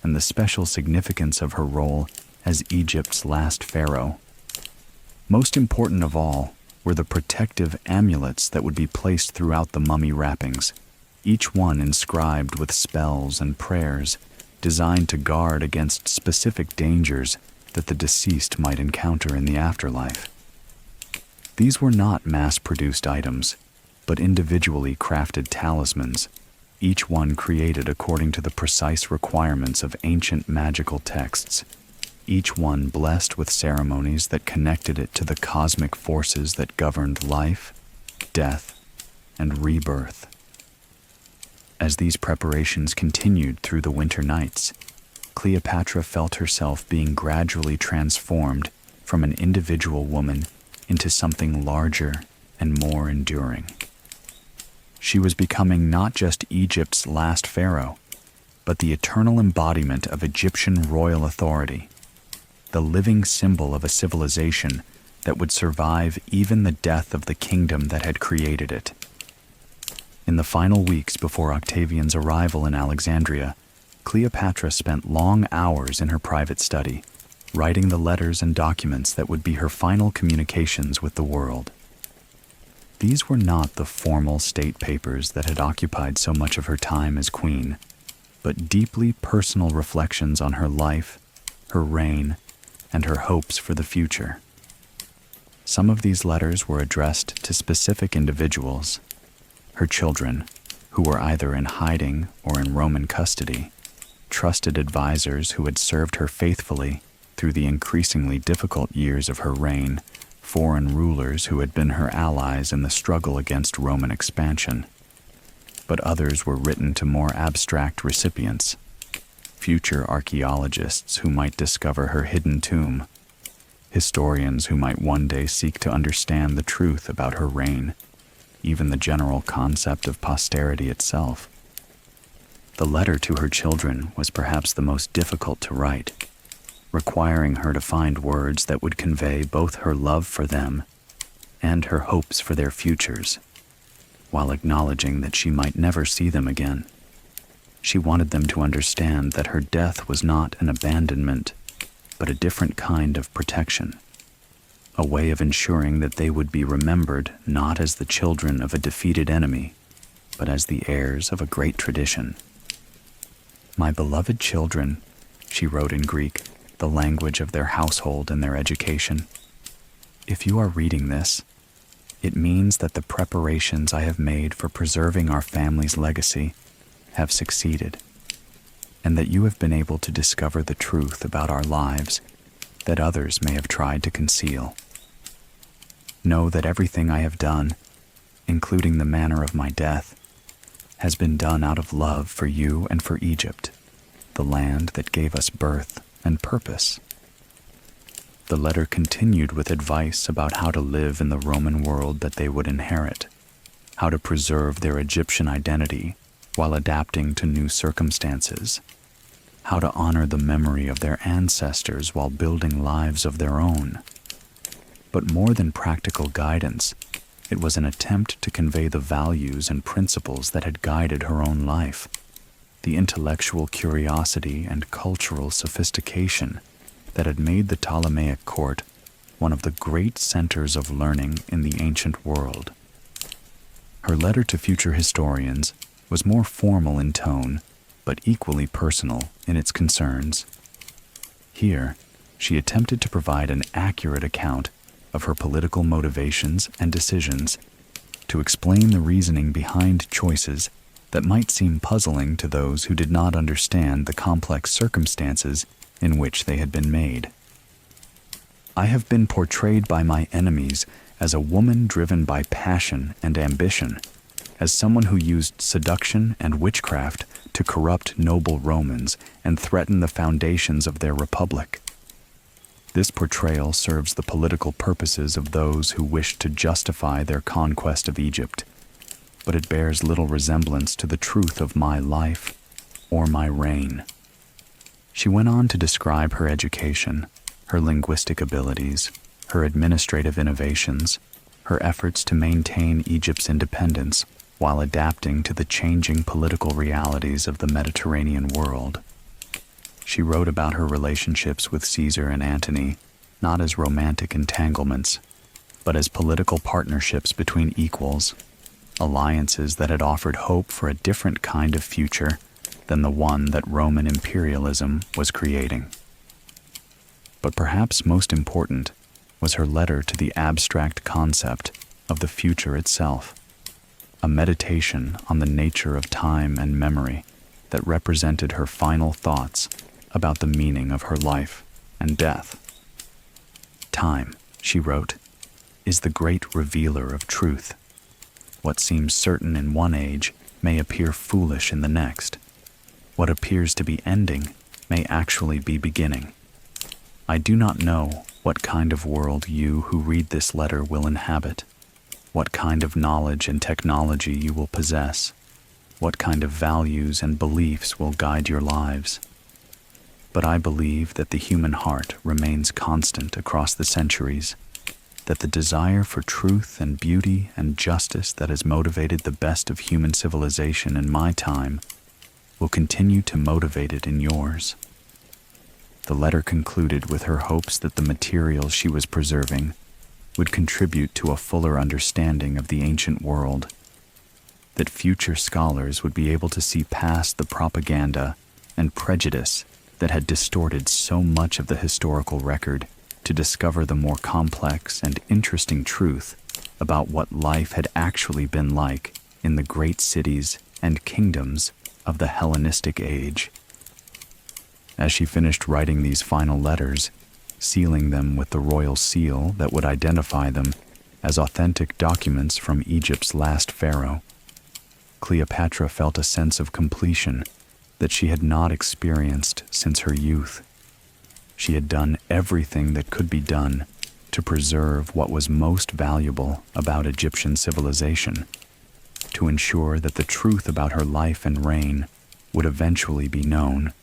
and the special significance of her role as Egypt's last pharaoh. Most important of all were the protective amulets that would be placed throughout the mummy wrappings, each one inscribed with spells and prayers designed to guard against specific dangers that the deceased might encounter in the afterlife. These were not mass-produced items, but individually crafted talismans, each one created according to the precise requirements of ancient magical texts, each one blessed with ceremonies that connected it to the cosmic forces that governed life, death, and rebirth. As these preparations continued through the winter nights, Cleopatra felt herself being gradually transformed from an individual woman into something larger and more enduring. She was becoming not just Egypt's last pharaoh, but the eternal embodiment of Egyptian royal authority, the living symbol of a civilization that would survive even the death of the kingdom that had created it. In the final weeks before Octavian's arrival in Alexandria, Cleopatra spent long hours in her private study, writing the letters and documents that would be her final communications with the world. These were not the formal state papers that had occupied so much of her time as queen, but deeply personal reflections on her life, her reign, and her hopes for the future. Some of these letters were addressed to specific individuals, her children, who were either in hiding or in Roman custody, trusted advisors who had served her faithfully through the increasingly difficult years of her reign, foreign rulers who had been her allies in the struggle against Roman expansion. But others were written to more abstract recipients, future archaeologists who might discover her hidden tomb, historians who might one day seek to understand the truth about her reign, even the general concept of posterity itself. The letter to her children was perhaps the most difficult to write, requiring her to find words that would convey both her love for them and her hopes for their futures, while acknowledging that she might never see them again. She wanted them to understand that her death was not an abandonment, but a different kind of protection, a way of ensuring that they would be remembered not as the children of a defeated enemy, but as the heirs of a great tradition. "My beloved children," she wrote in Greek, the language of their household and their education, "if you are reading this, it means that the preparations I have made for preserving our family's legacy have succeeded, and that you have been able to discover the truth about our lives that others may have tried to conceal. Know that everything I have done, including the manner of my death, has been done out of love for you and for Egypt, the land that gave us birth and purpose." The letter continued with advice about how to live in the Roman world that they would inherit, how to preserve their Egyptian identity while adapting to new circumstances, how to honor the memory of their ancestors while building lives of their own. But more than practical guidance, it was an attempt to convey the values and principles that had guided her own life, the intellectual curiosity and cultural sophistication that had made the Ptolemaic court one of the great centers of learning in the ancient world. Her letter to future historians was more formal in tone, but equally personal in its concerns. Here, she attempted to provide an accurate account of her political motivations and decisions, to explain the reasoning behind choices that might seem puzzling to those who did not understand the complex circumstances in which they had been made. I have been portrayed by my enemies as a woman driven by passion and ambition, as someone who used seduction and witchcraft to corrupt noble Romans and threaten the foundations of their republic. This portrayal serves the political purposes of those who wished to justify their conquest of Egypt, but it bears little resemblance to the truth of my life or my reign. She went on to describe her education, her linguistic abilities, her administrative innovations, her efforts to maintain Egypt's independence while adapting to the changing political realities of the Mediterranean world. She wrote about her relationships with Caesar and Antony, not as romantic entanglements, but as political partnerships between equals, alliances that had offered hope for a different kind of future than the one that Roman imperialism was creating. But perhaps most important was her letter to the abstract concept of the future itself, a meditation on the nature of time and memory that represented her final thoughts about the meaning of her life and death. Time, she wrote, is the great revealer of truth. What seems certain in one age may appear foolish in the next. What appears to be ending may actually be beginning. I do not know what kind of world you who read this letter will inhabit, what kind of knowledge and technology you will possess, what kind of values and beliefs will guide your lives. But I believe that the human heart remains constant across the centuries, that the desire for truth and beauty and justice that has motivated the best of human civilization in my time will continue to motivate it in yours. The letter concluded with her hopes that the materials she was preserving would contribute to a fuller understanding of the ancient world, that future scholars would be able to see past the propaganda and prejudice that had distorted so much of the historical record to discover the more complex and interesting truth about what life had actually been like in the great cities and kingdoms of the Hellenistic age. As she finished writing these final letters, sealing them with the royal seal that would identify them as authentic documents from Egypt's last pharaoh, Cleopatra felt a sense of completion that she had not experienced since her youth. She had done everything that could be done to preserve what was most valuable about Egyptian civilization, to ensure that the truth about her life and reign would eventually be known,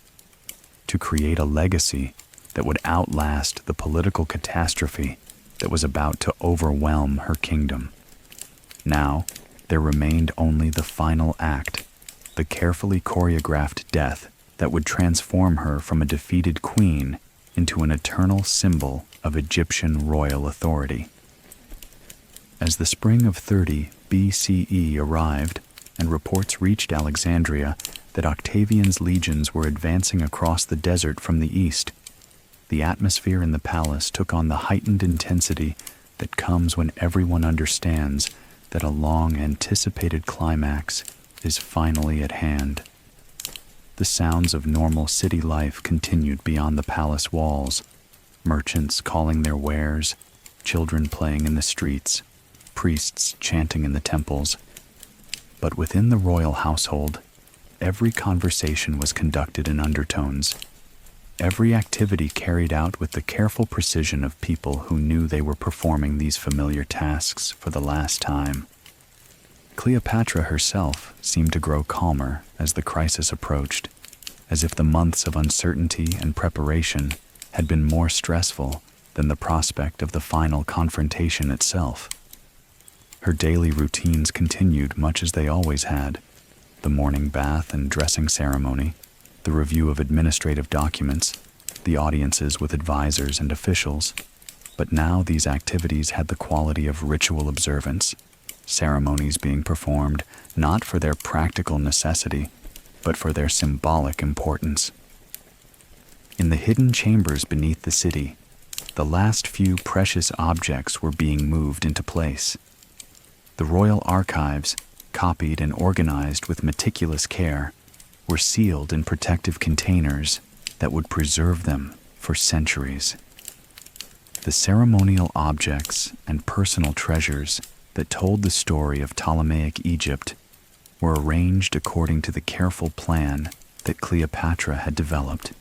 to create a legacy that would outlast the political catastrophe that was about to overwhelm her kingdom. Now, there remained only the final act, the carefully choreographed death that would transform her from a defeated queen into an eternal symbol of Egyptian royal authority. As the spring of 30 BCE arrived and reports reached Alexandria that Octavian's legions were advancing across the desert from the east, the atmosphere in the palace took on the heightened intensity that comes when everyone understands that a long-anticipated climax is finally at hand. The sounds of normal city life continued beyond the palace walls, merchants calling their wares, children playing in the streets, priests chanting in the temples. But within the royal household, every conversation was conducted in undertones, every activity carried out with the careful precision of people who knew they were performing these familiar tasks for the last time. Cleopatra herself seemed to grow calmer as the crisis approached, as if the months of uncertainty and preparation had been more stressful than the prospect of the final confrontation itself. Her daily routines continued much as they always had: the morning bath and dressing ceremony, the review of administrative documents, the audiences with advisors and officials. But now these activities had the quality of ritual observance, ceremonies being performed not for their practical necessity, but for their symbolic importance. In the hidden chambers beneath the city, the last few precious objects were being moved into place. The royal archives, copied and organized with meticulous care, were sealed in protective containers that would preserve them for centuries. The ceremonial objects and personal treasures that told the story of Ptolemaic Egypt were arranged according to the careful plan that Cleopatra had developed,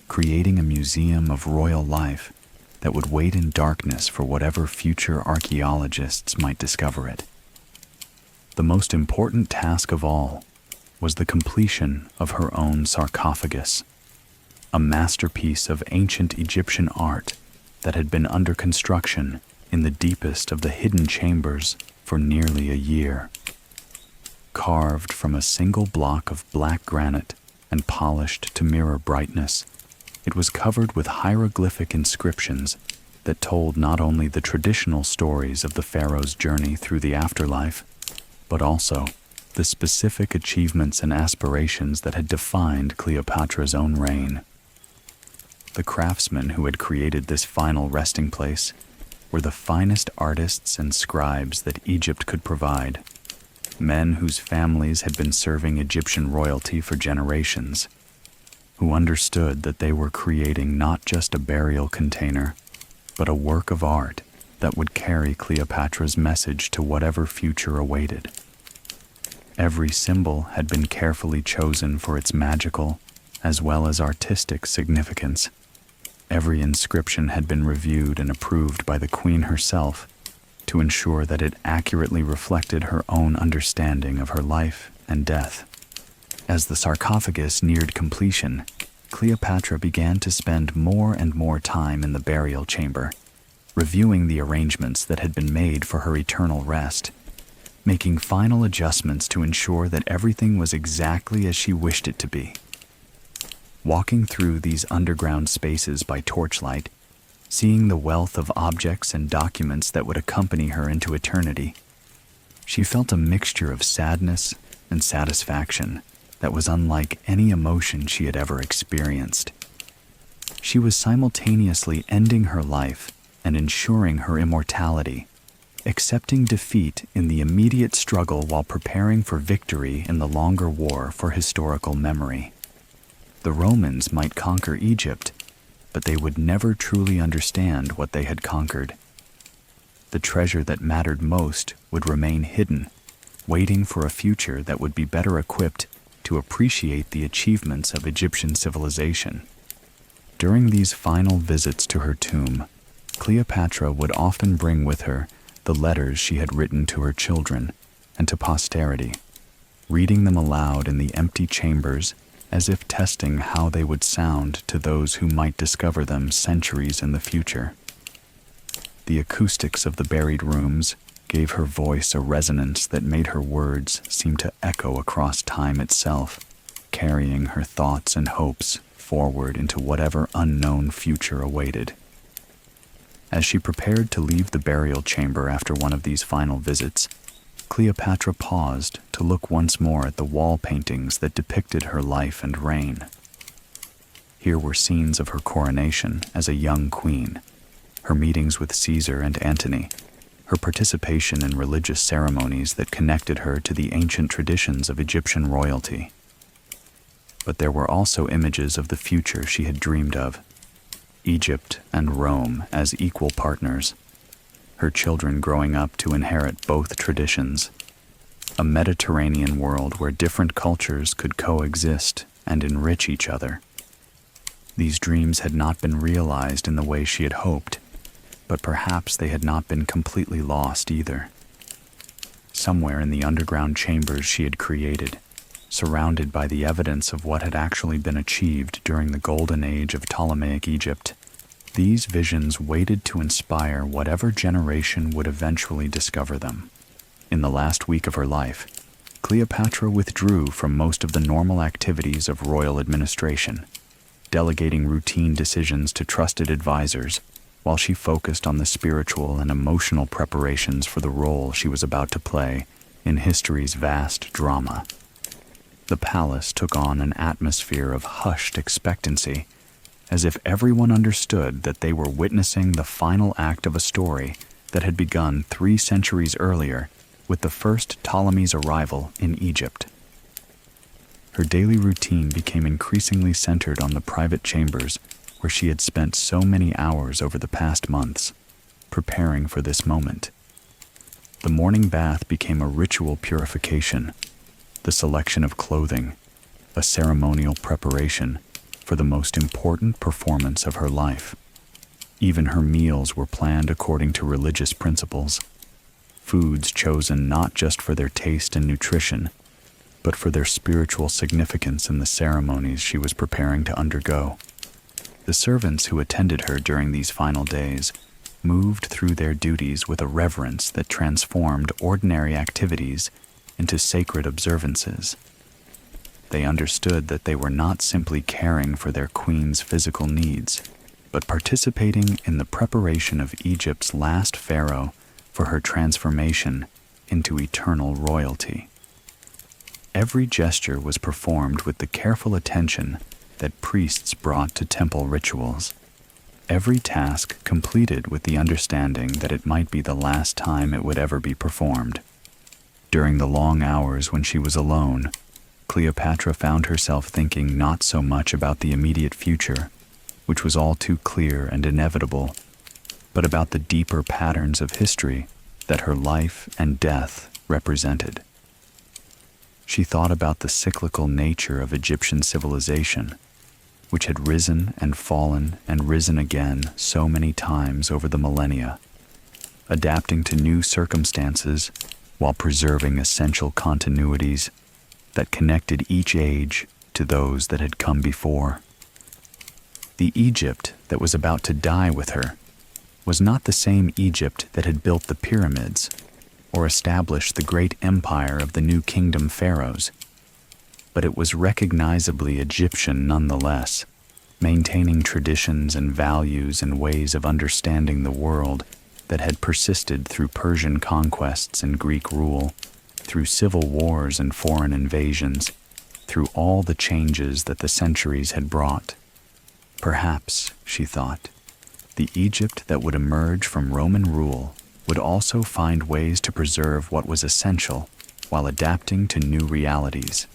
creating a museum of royal life that would wait in darkness for whatever future archaeologists might discover it. The most important task of all was the completion of her own sarcophagus, a masterpiece of ancient Egyptian art that had been under construction in the deepest of the hidden chambers for nearly a year. Carved from a single block of black granite and polished to mirror brightness, it was covered with hieroglyphic inscriptions that told not only the traditional stories of the pharaoh's journey through the afterlife, but also the specific achievements and aspirations that had defined Cleopatra's own reign. The craftsmen who had created this final resting place were the finest artists and scribes that Egypt could provide, men whose families had been serving Egyptian royalty for generations, who understood that they were creating not just a burial container, but a work of art that would carry Cleopatra's message to whatever future awaited. Every symbol had been carefully chosen for its magical as well as artistic significance. Every inscription had been reviewed and approved by the queen herself to ensure that it accurately reflected her own understanding of her life and death. As the sarcophagus neared completion, Cleopatra began to spend more and more time in the burial chamber, reviewing the arrangements that had been made for her eternal rest, making final adjustments to ensure that everything was exactly as she wished it to be. Walking through these underground spaces by torchlight, seeing the wealth of objects and documents that would accompany her into eternity, she felt a mixture of sadness and satisfaction that was unlike any emotion she had ever experienced. She was simultaneously ending her life and ensuring her immortality, accepting defeat in the immediate struggle while preparing for victory in the longer war for historical memory. The Romans might conquer Egypt, but they would never truly understand what they had conquered. The treasure that mattered most would remain hidden, waiting for a future that would be better equipped to appreciate the achievements of Egyptian civilization. During these final visits to her tomb, Cleopatra would often bring with her the letters she had written to her children and to posterity, reading them aloud in the empty chambers as if testing how they would sound to those who might discover them centuries in the future. The acoustics of the buried rooms gave her voice a resonance that made her words seem to echo across time itself, carrying her thoughts and hopes forward into whatever unknown future awaited. As she prepared to leave the burial chamber after one of these final visits, Cleopatra paused to look once more at the wall paintings that depicted her life and reign. Here were scenes of her coronation as a young queen, her meetings with Caesar and Antony, her participation in religious ceremonies that connected her to the ancient traditions of Egyptian royalty. But there were also images of the future she had dreamed of, Egypt and Rome as equal partners, her children growing up to inherit both traditions, a Mediterranean world where different cultures could coexist and enrich each other. These dreams had not been realized in the way she had hoped, but perhaps they had not been completely lost either. Somewhere in the underground chambers she had created, surrounded by the evidence of what had actually been achieved during the golden age of Ptolemaic Egypt, these visions waited to inspire whatever generation would eventually discover them. In the last week of her life, Cleopatra withdrew from most of the normal activities of royal administration, delegating routine decisions to trusted advisors, while she focused on the spiritual and emotional preparations for the role she was about to play in history's vast drama. The palace took on an atmosphere of hushed expectancy, as if everyone understood that they were witnessing the final act of a story that had begun 3 centuries earlier with the first Ptolemy's arrival in Egypt. Her daily routine became increasingly centered on the private chambers where she had spent so many hours over the past months, preparing for this moment. The morning bath became a ritual purification, the selection of clothing, a ceremonial preparation for the most important performance of her life. Even her meals were planned according to religious principles, foods chosen not just for their taste and nutrition, but for their spiritual significance in the ceremonies she was preparing to undergo. The servants who attended her during these final days moved through their duties with a reverence that transformed ordinary activities into sacred observances. They understood that they were not simply caring for their queen's physical needs, but participating in the preparation of Egypt's last pharaoh for her transformation into eternal royalty. Every gesture was performed with the careful attention that priests brought to temple rituals. Every task completed with the understanding that it might be the last time it would ever be performed. During the long hours when she was alone, Cleopatra found herself thinking not so much about the immediate future, which was all too clear and inevitable, but about the deeper patterns of history that her life and death represented. She thought about the cyclical nature of Egyptian civilization, which had risen and fallen and risen again so many times over the millennia, adapting to new circumstances while preserving essential continuities that connected each age to those that had come before. The Egypt that was about to die with her was not the same Egypt that had built the pyramids or established the great empire of the New Kingdom pharaohs, but it was recognizably Egyptian nonetheless, maintaining traditions and values and ways of understanding the world that had persisted through Persian conquests and Greek rule, through civil wars and foreign invasions, through all the changes that the centuries had brought. Perhaps, she thought, the Egypt that would emerge from Roman rule would also find ways to preserve what was essential while adapting to new realities.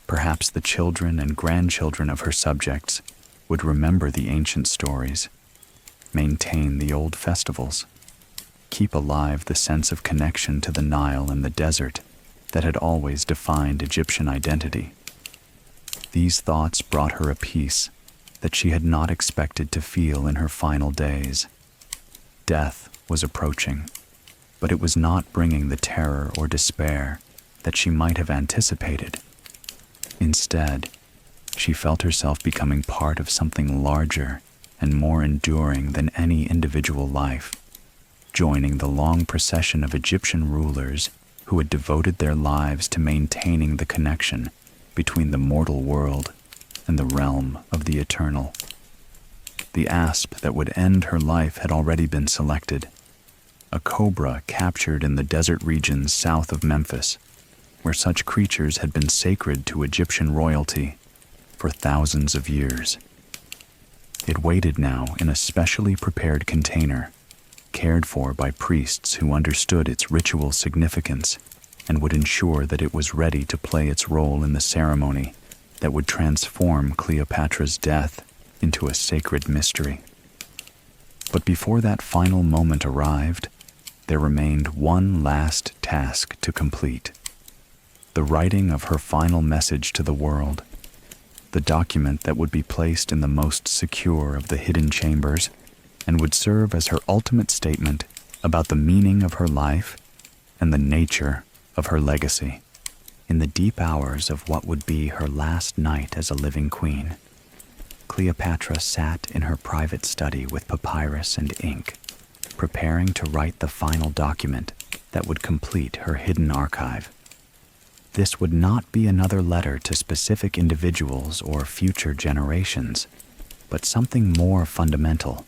Perhaps the children and grandchildren of her subjects would remember the ancient stories, maintain the old festivals, keep alive the sense of connection to the Nile and the desert that had always defined Egyptian identity. These thoughts brought her a peace that she had not expected to feel in her final days. Death was approaching, but it was not bringing the terror or despair that she might have anticipated. Instead, she felt herself becoming part of something larger and more enduring than any individual life, joining the long procession of Egyptian rulers who had devoted their lives to maintaining the connection between the mortal world and the realm of the eternal. The asp that would end her life had already been selected, a cobra captured in the desert regions south of Memphis, where such creatures had been sacred to Egyptian royalty for thousands of years. It waited now in a specially prepared container, cared for by priests who understood its ritual significance and would ensure that it was ready to play its role in the ceremony that would transform Cleopatra's death into a sacred mystery. But before that final moment arrived, there remained one last task to complete: the writing of her final message to the world, the document that would be placed in the most secure of the hidden chambers and would serve as her ultimate statement about the meaning of her life and the nature of her legacy. In the deep hours of what would be her last night as a living queen, Cleopatra sat in her private study with papyrus and ink, preparing to write the final document that would complete her hidden archive. This would not be another letter to specific individuals or future generations, but something more fundamental,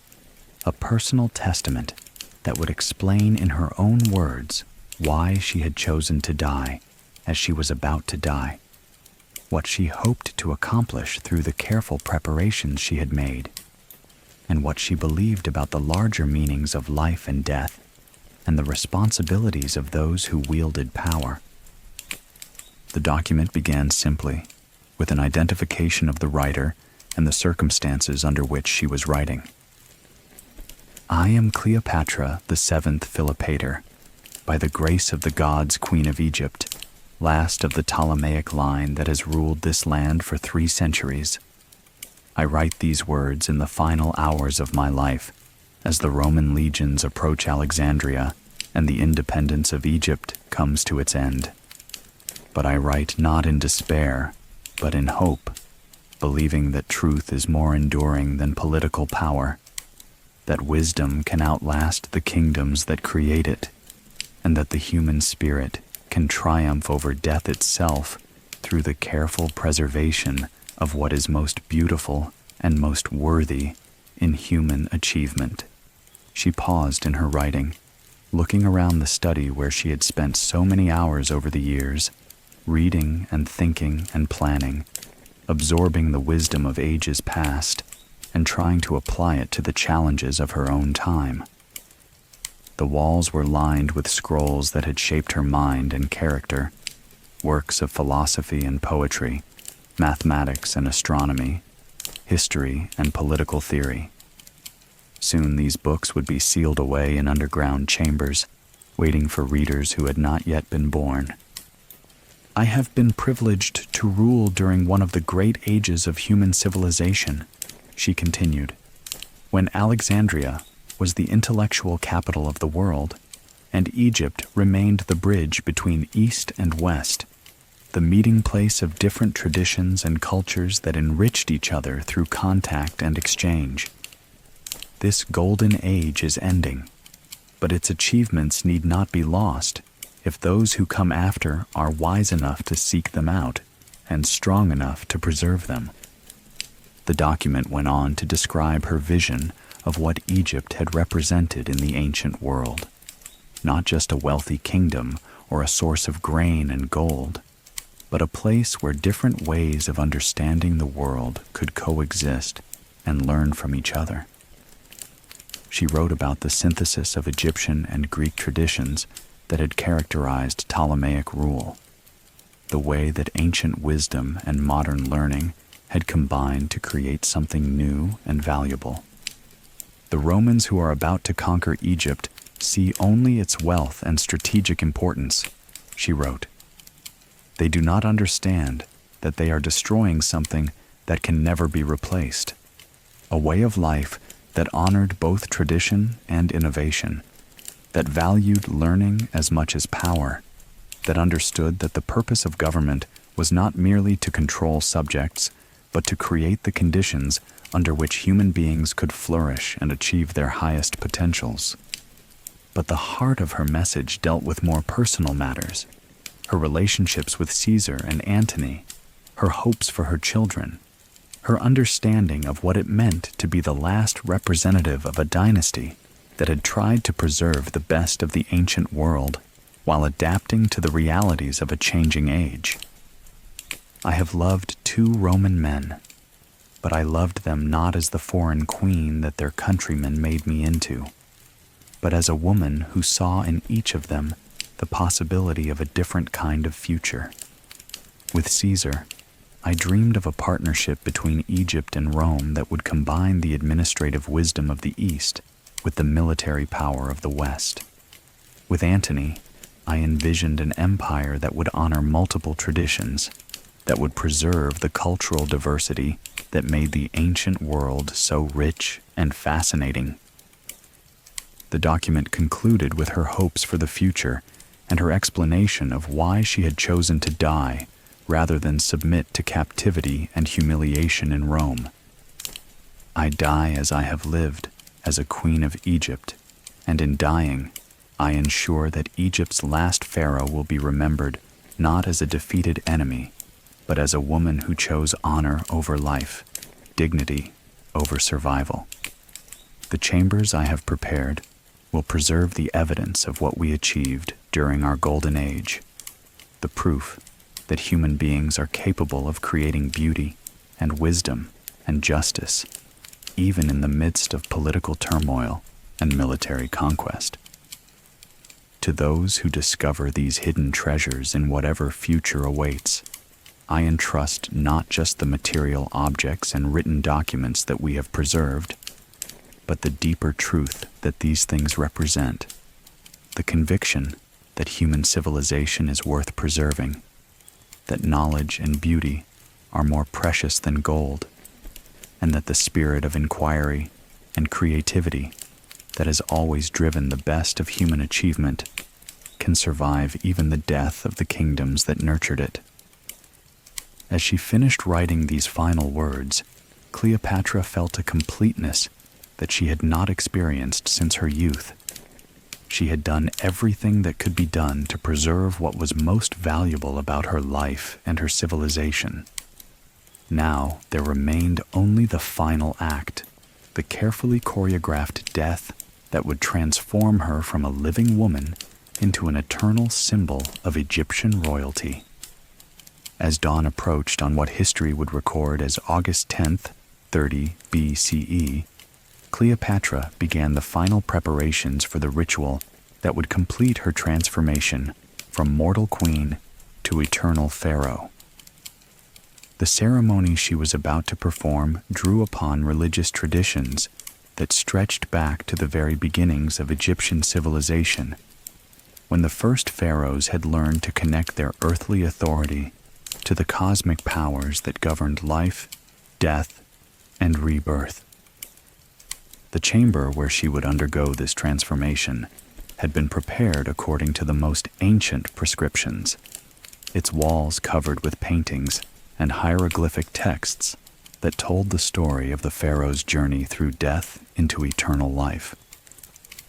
a personal testament that would explain in her own words why she had chosen to die as she was about to die, what she hoped to accomplish through the careful preparations she had made, and what she believed about the larger meanings of life and death and the responsibilities of those who wielded power. The document began simply, with an identification of the writer and the circumstances under which she was writing. I am Cleopatra, the seventh Philopator, by the grace of the gods Queen of Egypt, last of the Ptolemaic line that has ruled this land for 3 centuries. I write these words in the final hours of my life, as the Roman legions approach Alexandria and the independence of Egypt comes to its end. But I write not in despair, but in hope, believing that truth is more enduring than political power, that wisdom can outlast the kingdoms that create it, and that the human spirit can triumph over death itself through the careful preservation of what is most beautiful and most worthy in human achievement. She paused in her writing, looking around the study where she had spent so many hours over the years, reading and thinking and planning, absorbing the wisdom of ages past, and trying to apply it to the challenges of her own time. The walls were lined with scrolls that had shaped her mind and character, works of philosophy and poetry, mathematics and astronomy, history and political theory. Soon these books would be sealed away in underground chambers, waiting for readers who had not yet been born. I have been privileged to rule during one of the great ages of human civilization, she continued, when Alexandria was the intellectual capital of the world, and Egypt remained the bridge between East and West, the meeting place of different traditions and cultures that enriched each other through contact and exchange. This golden age is ending, but its achievements need not be lost if those who come after are wise enough to seek them out and strong enough to preserve them. The document went on to describe her vision of what Egypt had represented in the ancient world, not just a wealthy kingdom or a source of grain and gold, but a place where different ways of understanding the world could coexist and learn from each other. She wrote about the synthesis of Egyptian and Greek traditions that had characterized Ptolemaic rule, the way that ancient wisdom and modern learning had combined to create something new and valuable. The Romans who are about to conquer Egypt see only its wealth and strategic importance, she wrote. They do not understand that they are destroying something that can never be replaced, a way of life that honored both tradition and innovation, that valued learning as much as power, that understood that the purpose of government was not merely to control subjects, but to create the conditions under which human beings could flourish and achieve their highest potentials. But the heart of her message dealt with more personal matters, her relationships with Caesar and Antony, her hopes for her children, her understanding of what it meant to be the last representative of a dynasty that had tried to preserve the best of the ancient world while adapting to the realities of a changing age. I have loved 2 Roman men, but I loved them not as the foreign queen that their countrymen made me into, but as a woman who saw in each of them the possibility of a different kind of future. With Caesar, I dreamed of a partnership between Egypt and Rome that would combine the administrative wisdom of the East with the military power of the West. With Antony, I envisioned an empire that would honor multiple traditions, that would preserve the cultural diversity that made the ancient world so rich and fascinating. The document concluded with her hopes for the future and her explanation of why she had chosen to die rather than submit to captivity and humiliation in Rome. I die as I have lived, as a queen of Egypt, and in dying, I ensure that Egypt's last pharaoh will be remembered not as a defeated enemy, but as a woman who chose honor over life, dignity over survival. The chambers I have prepared will preserve the evidence of what we achieved during our golden age, the proof that human beings are capable of creating beauty and wisdom and justice, even in the midst of political turmoil and military conquest. to those who discover these hidden treasures in whatever future awaits, I entrust not just the material objects and written documents that we have preserved, but the deeper truth that these things represent, the conviction that human civilization is worth preserving, that knowledge and beauty are more precious than gold, and that the spirit of inquiry and creativity that has always driven the best of human achievement can survive even the death of the kingdoms that nurtured it. As she finished writing these final words, Cleopatra felt a completeness that she had not experienced since her youth. She had done everything that could be done to preserve what was most valuable about her life and her civilization. Now there remained only the final act, the carefully choreographed death that would transform her from a living woman into an eternal symbol of Egyptian royalty. As dawn approached on what history would record as August 10th, 30 BCE, Cleopatra began the final preparations for the ritual that would complete her transformation from mortal queen to eternal pharaoh. The ceremony she was about to perform drew upon religious traditions that stretched back to the very beginnings of Egyptian civilization, when the first pharaohs had learned to connect their earthly authority to the cosmic powers that governed life, death, and rebirth. The chamber where she would undergo this transformation had been prepared according to the most ancient prescriptions, its walls covered with paintings and hieroglyphic texts that told the story of the pharaoh's journey through death into eternal life.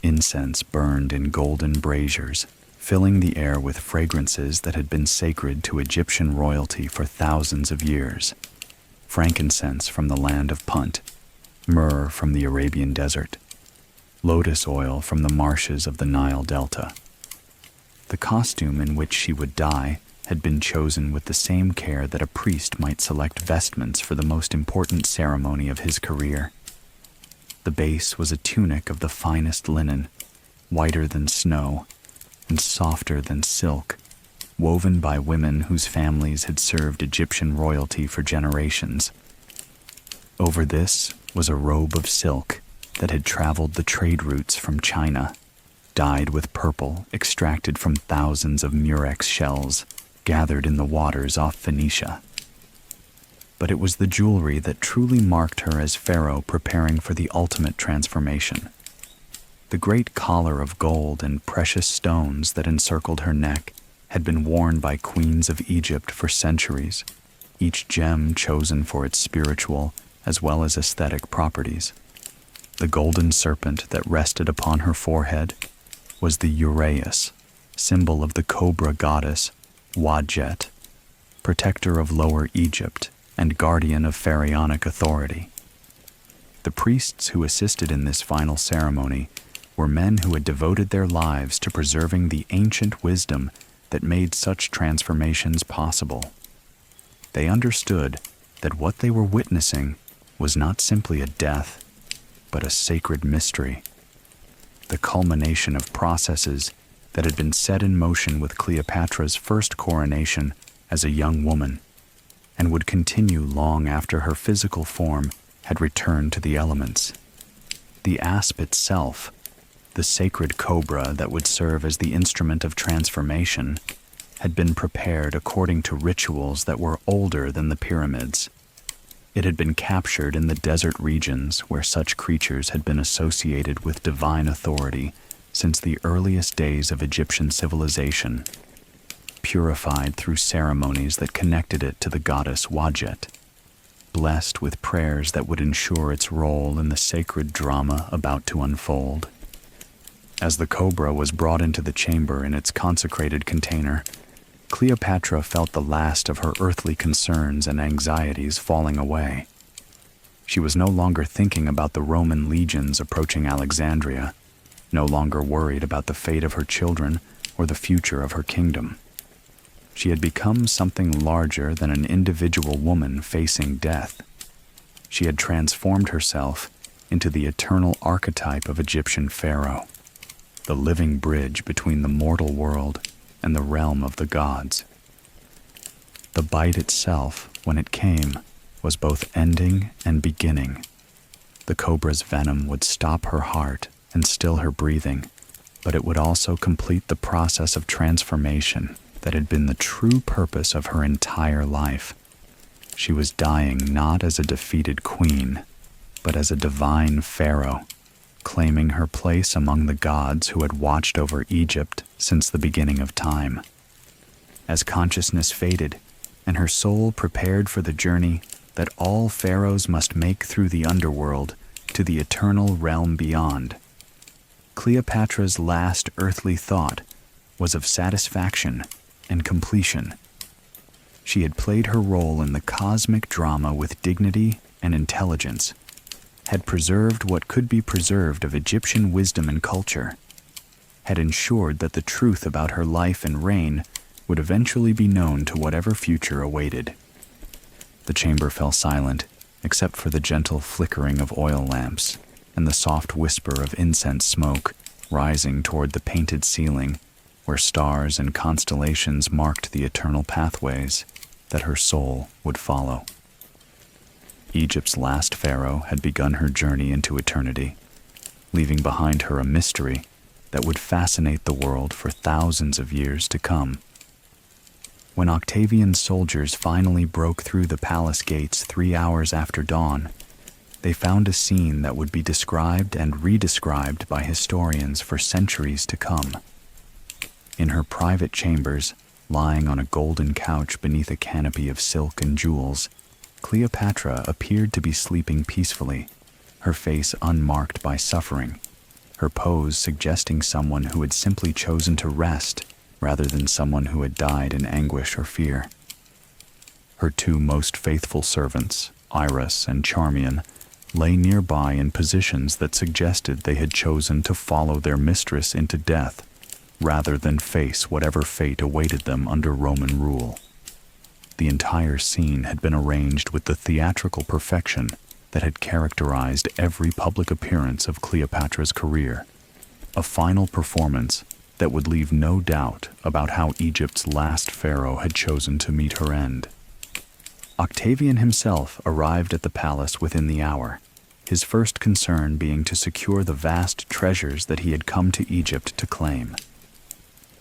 Incense burned in golden braziers, filling the air with fragrances that had been sacred to Egyptian royalty for thousands of years. Frankincense from the land of Punt, myrrh from the Arabian desert, lotus oil from the marshes of the Nile Delta. The costume in which she would die had been chosen with the same care that a priest might select vestments for the most important ceremony of his career. The base was a tunic of the finest linen, whiter than snow and softer than silk, woven by women whose families had served Egyptian royalty for generations. Over this was a robe of silk that had traveled the trade routes from China, dyed with purple extracted from thousands of murex shells gathered in the waters off Phoenicia. But it was the jewelry that truly marked her as pharaoh preparing for the ultimate transformation. The great collar of gold and precious stones that encircled her neck had been worn by queens of Egypt for centuries, each gem chosen for its spiritual as well as aesthetic properties. The golden serpent that rested upon her forehead was the uraeus, symbol of the cobra goddess Wadjet, protector of Lower Egypt and guardian of pharaonic authority. The priests who assisted in this final ceremony were men who had devoted their lives to preserving the ancient wisdom that made such transformations possible. They understood that what they were witnessing was not simply a death, but a sacred mystery, the culmination of processes that had been set in motion with Cleopatra's first coronation as a young woman, and would continue long after her physical form had returned to the elements. The asp itself, the sacred cobra that would serve as the instrument of transformation, had been prepared according to rituals that were older than the pyramids. It had been captured in the desert regions where such creatures had been associated with divine authority since the earliest days of Egyptian civilization, purified through ceremonies that connected it to the goddess Wadjet, blessed with prayers that would ensure its role in the sacred drama about to unfold. As the cobra was brought into the chamber in its consecrated container, Cleopatra felt the last of her earthly concerns and anxieties falling away. She was no longer thinking about the Roman legions approaching Alexandria, no longer worried about the fate of her children or the future of her kingdom. She had become something larger than an individual woman facing death. She had transformed herself into the eternal archetype of Egyptian pharaoh, the living bridge between the mortal world and the realm of the gods. The bite itself, when it came, was both ending and beginning. The cobra's venom would stop her heart and still her breathing, but it would also complete the process of transformation that had been the true purpose of her entire life. She was dying not as a defeated queen, but as a divine pharaoh, claiming her place among the gods who had watched over Egypt since the beginning of time. As consciousness faded, and her soul prepared for the journey that all pharaohs must make through the underworld to the eternal realm beyond, Cleopatra's last earthly thought was of satisfaction and completion. She had played her role in the cosmic drama with dignity and intelligence, had preserved what could be preserved of Egyptian wisdom and culture, had ensured that the truth about her life and reign would eventually be known to whatever future awaited. The chamber fell silent, except for the gentle flickering of oil lamps and the soft whisper of incense smoke rising toward the painted ceiling where stars and constellations marked the eternal pathways that her soul would follow. Egypt's last pharaoh had begun her journey into eternity, leaving behind her a mystery that would fascinate the world for thousands of years to come. When Octavian's soldiers finally broke through the palace gates 3 hours after dawn, they found a scene that would be described and redescribed by historians for centuries to come. In her private chambers, lying on a golden couch beneath a canopy of silk and jewels, Cleopatra appeared to be sleeping peacefully, her face unmarked by suffering, her pose suggesting someone who had simply chosen to rest rather than someone who had died in anguish or fear. Her 2 most faithful servants, Iris and Charmian, lay nearby in positions that suggested they had chosen to follow their mistress into death rather than face whatever fate awaited them under Roman rule. The entire scene had been arranged with the theatrical perfection that had characterized every public appearance of Cleopatra's career, a final performance that would leave no doubt about how Egypt's last pharaoh had chosen to meet her end. Octavian himself arrived at the palace within the hour, his first concern being to secure the vast treasures that he had come to Egypt to claim.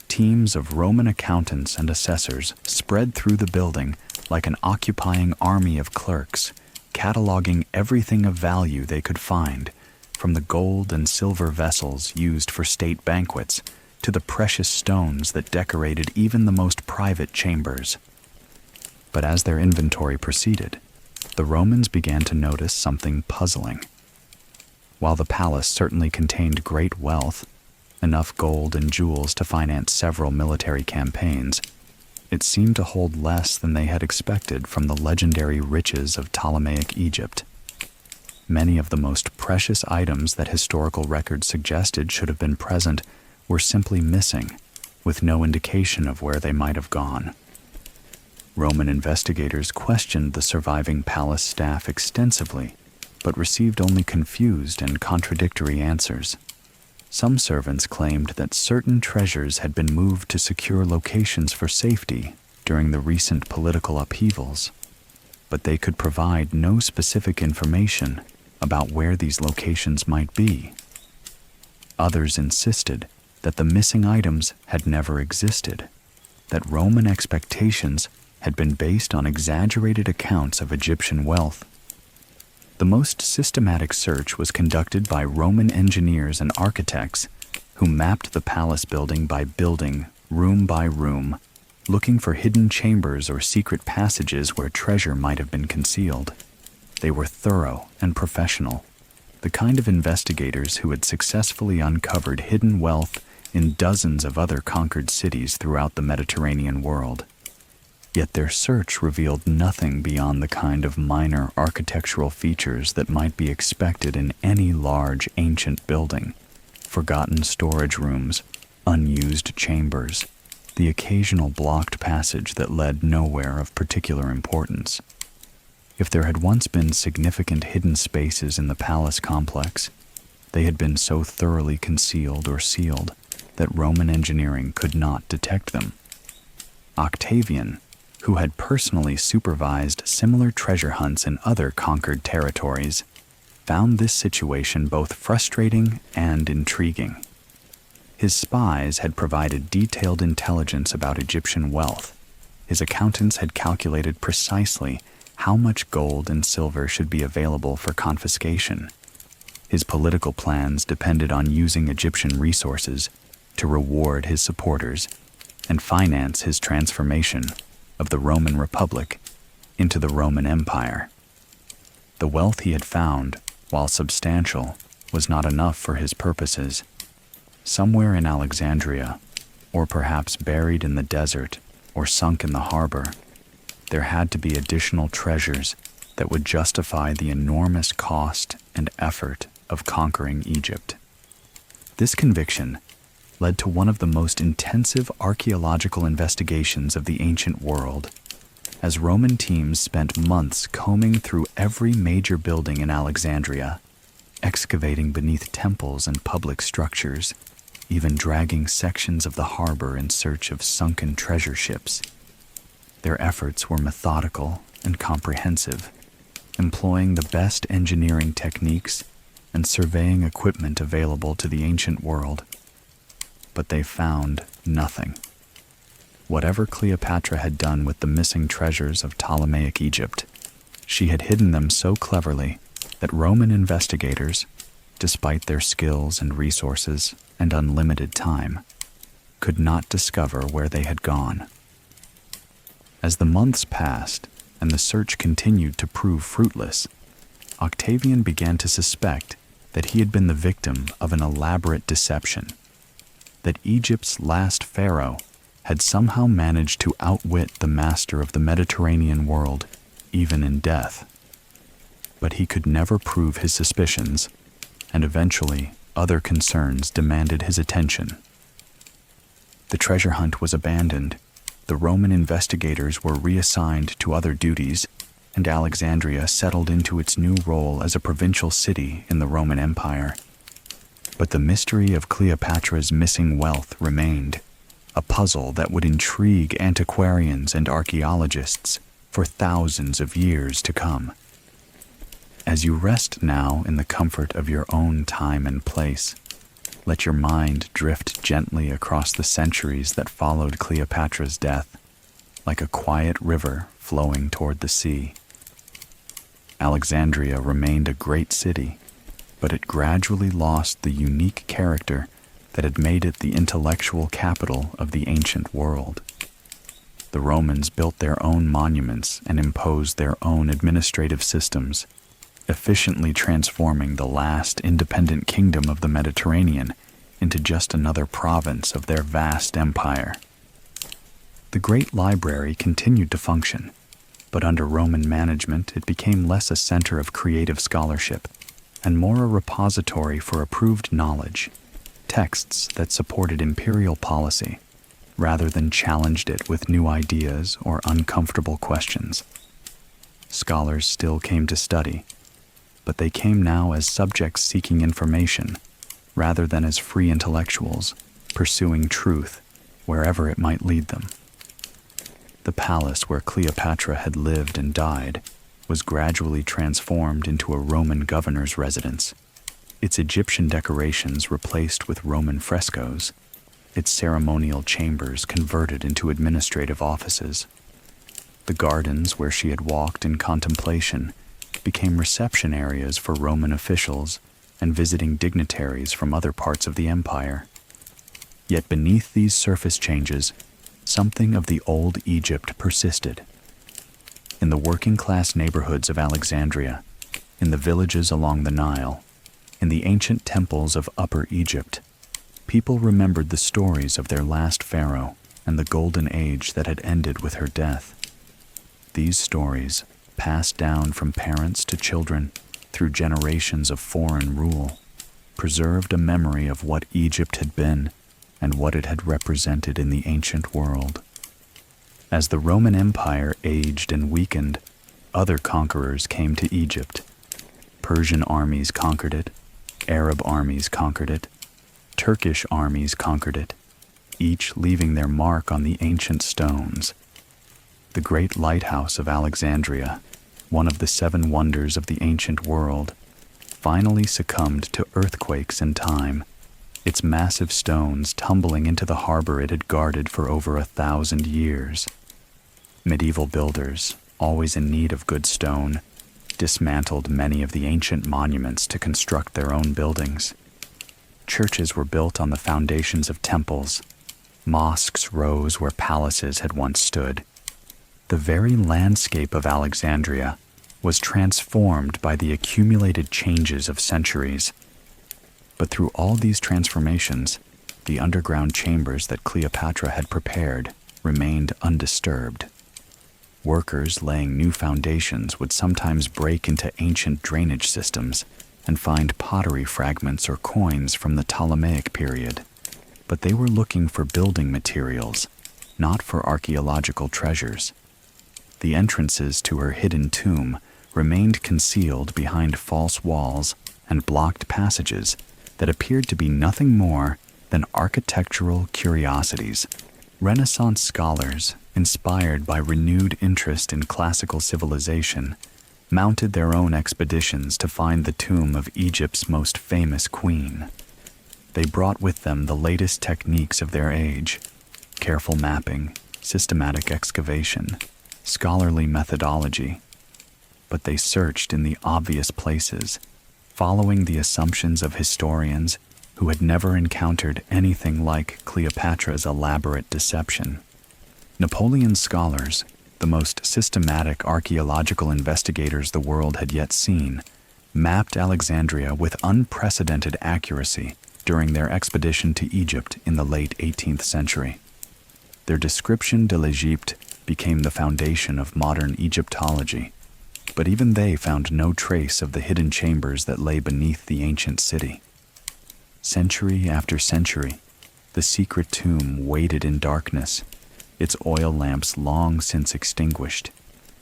Teams of Roman accountants and assessors spread through the building like an occupying army of clerks, cataloging everything of value they could find, from the gold and silver vessels used for state banquets to the precious stones that decorated even the most private chambers. But as their inventory proceeded, the Romans began to notice something puzzling. While the palace certainly contained great wealth, enough gold and jewels to finance several military campaigns, it seemed to hold less than they had expected from the legendary riches of Ptolemaic Egypt. Many of the most precious items that historical records suggested should have been present were simply missing, with no indication of where they might have gone. Roman investigators questioned the surviving palace staff extensively, but received only confused and contradictory answers. Some servants claimed that certain treasures had been moved to secure locations for safety during the recent political upheavals, but they could provide no specific information about where these locations might be. Others insisted that the missing items had never existed, that Roman expectations had been based on exaggerated accounts of Egyptian wealth. The most systematic search was conducted by Roman engineers and architects who mapped the palace building by building, room by room, looking for hidden chambers or secret passages where treasure might have been concealed. They were thorough and professional, the kind of investigators who had successfully uncovered hidden wealth in dozens of other conquered cities throughout the Mediterranean world. Yet their search revealed nothing beyond the kind of minor architectural features that might be expected in any large ancient building: forgotten storage rooms, unused chambers, the occasional blocked passage that led nowhere of particular importance. If there had once been significant hidden spaces in the palace complex, They had been so thoroughly concealed or sealed that Roman engineering could not detect them. Octavian, who had personally supervised similar treasure hunts in other conquered territories, found this situation both frustrating and intriguing. His spies had provided detailed intelligence about Egyptian wealth. His accountants had calculated precisely how much gold and silver should be available for confiscation. His political plans depended on using Egyptian resources to reward his supporters and finance his transformation of the Roman Republic into the Roman Empire. The wealth he had found, while substantial, was not enough for his purposes. Somewhere in Alexandria, or perhaps buried in the desert or sunk in the harbor, there had to be additional treasures that would justify the enormous cost and effort of conquering Egypt. This conviction led to one of the most intensive archaeological investigations of the ancient world, as Roman teams spent months combing through every major building in Alexandria, excavating beneath temples and public structures, even dragging sections of the harbor in search of sunken treasure ships. Their efforts were methodical and comprehensive, employing the best engineering techniques and surveying equipment available to the ancient world. But they found nothing. Whatever Cleopatra had done with the missing treasures of Ptolemaic Egypt, she had hidden them so cleverly that Roman investigators, despite their skills and resources and unlimited time, could not discover where they had gone. As the months passed and the search continued to prove fruitless, Octavian began to suspect that he had been the victim of an elaborate deception, that Egypt's last pharaoh had somehow managed to outwit the master of the Mediterranean world, even in death. But he could never prove his suspicions, and eventually other concerns demanded his attention. The treasure hunt was abandoned, the Roman investigators were reassigned to other duties, and Alexandria settled into its new role as a provincial city in the Roman Empire. But the mystery of Cleopatra's missing wealth remained, a puzzle that would intrigue antiquarians and archaeologists for thousands of years to come. As you rest now in the comfort of your own time and place, let your mind drift gently across the centuries that followed Cleopatra's death, like a quiet river flowing toward the sea. Alexandria remained a great city, but it gradually lost the unique character that had made it the intellectual capital of the ancient world. The Romans built their own monuments and imposed their own administrative systems, efficiently transforming the last independent kingdom of the Mediterranean into just another province of their vast empire. The great library continued to function, but under Roman management it became less a center of creative scholarship and more a repository for approved knowledge, texts that supported imperial policy rather than challenged it with new ideas or uncomfortable questions. Scholars still came to study, but they came now as subjects seeking information rather than as free intellectuals pursuing truth wherever it might lead them. The palace where Cleopatra had lived and died was gradually transformed into a Roman governor's residence, its Egyptian decorations replaced with Roman frescoes, its ceremonial chambers converted into administrative offices. The gardens where she had walked in contemplation became reception areas for Roman officials and visiting dignitaries from other parts of the empire. Yet beneath these surface changes, something of the old Egypt persisted. In the working-class neighborhoods of Alexandria, in the villages along the Nile, in the ancient temples of Upper Egypt, people remembered the stories of their last pharaoh and the golden age that had ended with her death. These stories, passed down from parents to children through generations of foreign rule, preserved a memory of what Egypt had been and what it had represented in the ancient world. As the Roman Empire aged and weakened, other conquerors came to Egypt. Persian armies conquered it, Arab armies conquered it. Turkish armies conquered it, each leaving their mark on the ancient stones. The great lighthouse of Alexandria, one of the 7 wonders of the ancient world, finally succumbed to earthquakes and time, its massive stones tumbling into the harbor it had guarded for over 1,000 years. Medieval builders, always in need of good stone, dismantled many of the ancient monuments to construct their own buildings. Churches were built on the foundations of temples. Mosques rose where palaces had once stood. The very landscape of Alexandria was transformed by the accumulated changes of centuries. But through all these transformations, the underground chambers that Cleopatra had prepared remained undisturbed. Workers laying new foundations would sometimes break into ancient drainage systems and find pottery fragments or coins from the Ptolemaic period. But they were looking for building materials, not for archaeological treasures. The entrances to her hidden tomb remained concealed behind false walls and blocked passages that appeared to be nothing more than architectural curiosities. Renaissance scholars, inspired by renewed interest in classical civilization, mounted their own expeditions to find the tomb of Egypt's most famous queen. They brought with them the latest techniques of their age: careful mapping, systematic excavation, scholarly methodology. But they searched in the obvious places, following the assumptions of historians who had never encountered anything like Cleopatra's elaborate deception. Napoleon's scholars, the most systematic archaeological investigators the world had yet seen, mapped Alexandria with unprecedented accuracy during their expedition to Egypt in the late 18th century. Their description de l'Egypte became the foundation of modern Egyptology, but even they found no trace of the hidden chambers that lay beneath the ancient city. Century after century, the secret tomb waited in darkness, its oil lamps long since extinguished,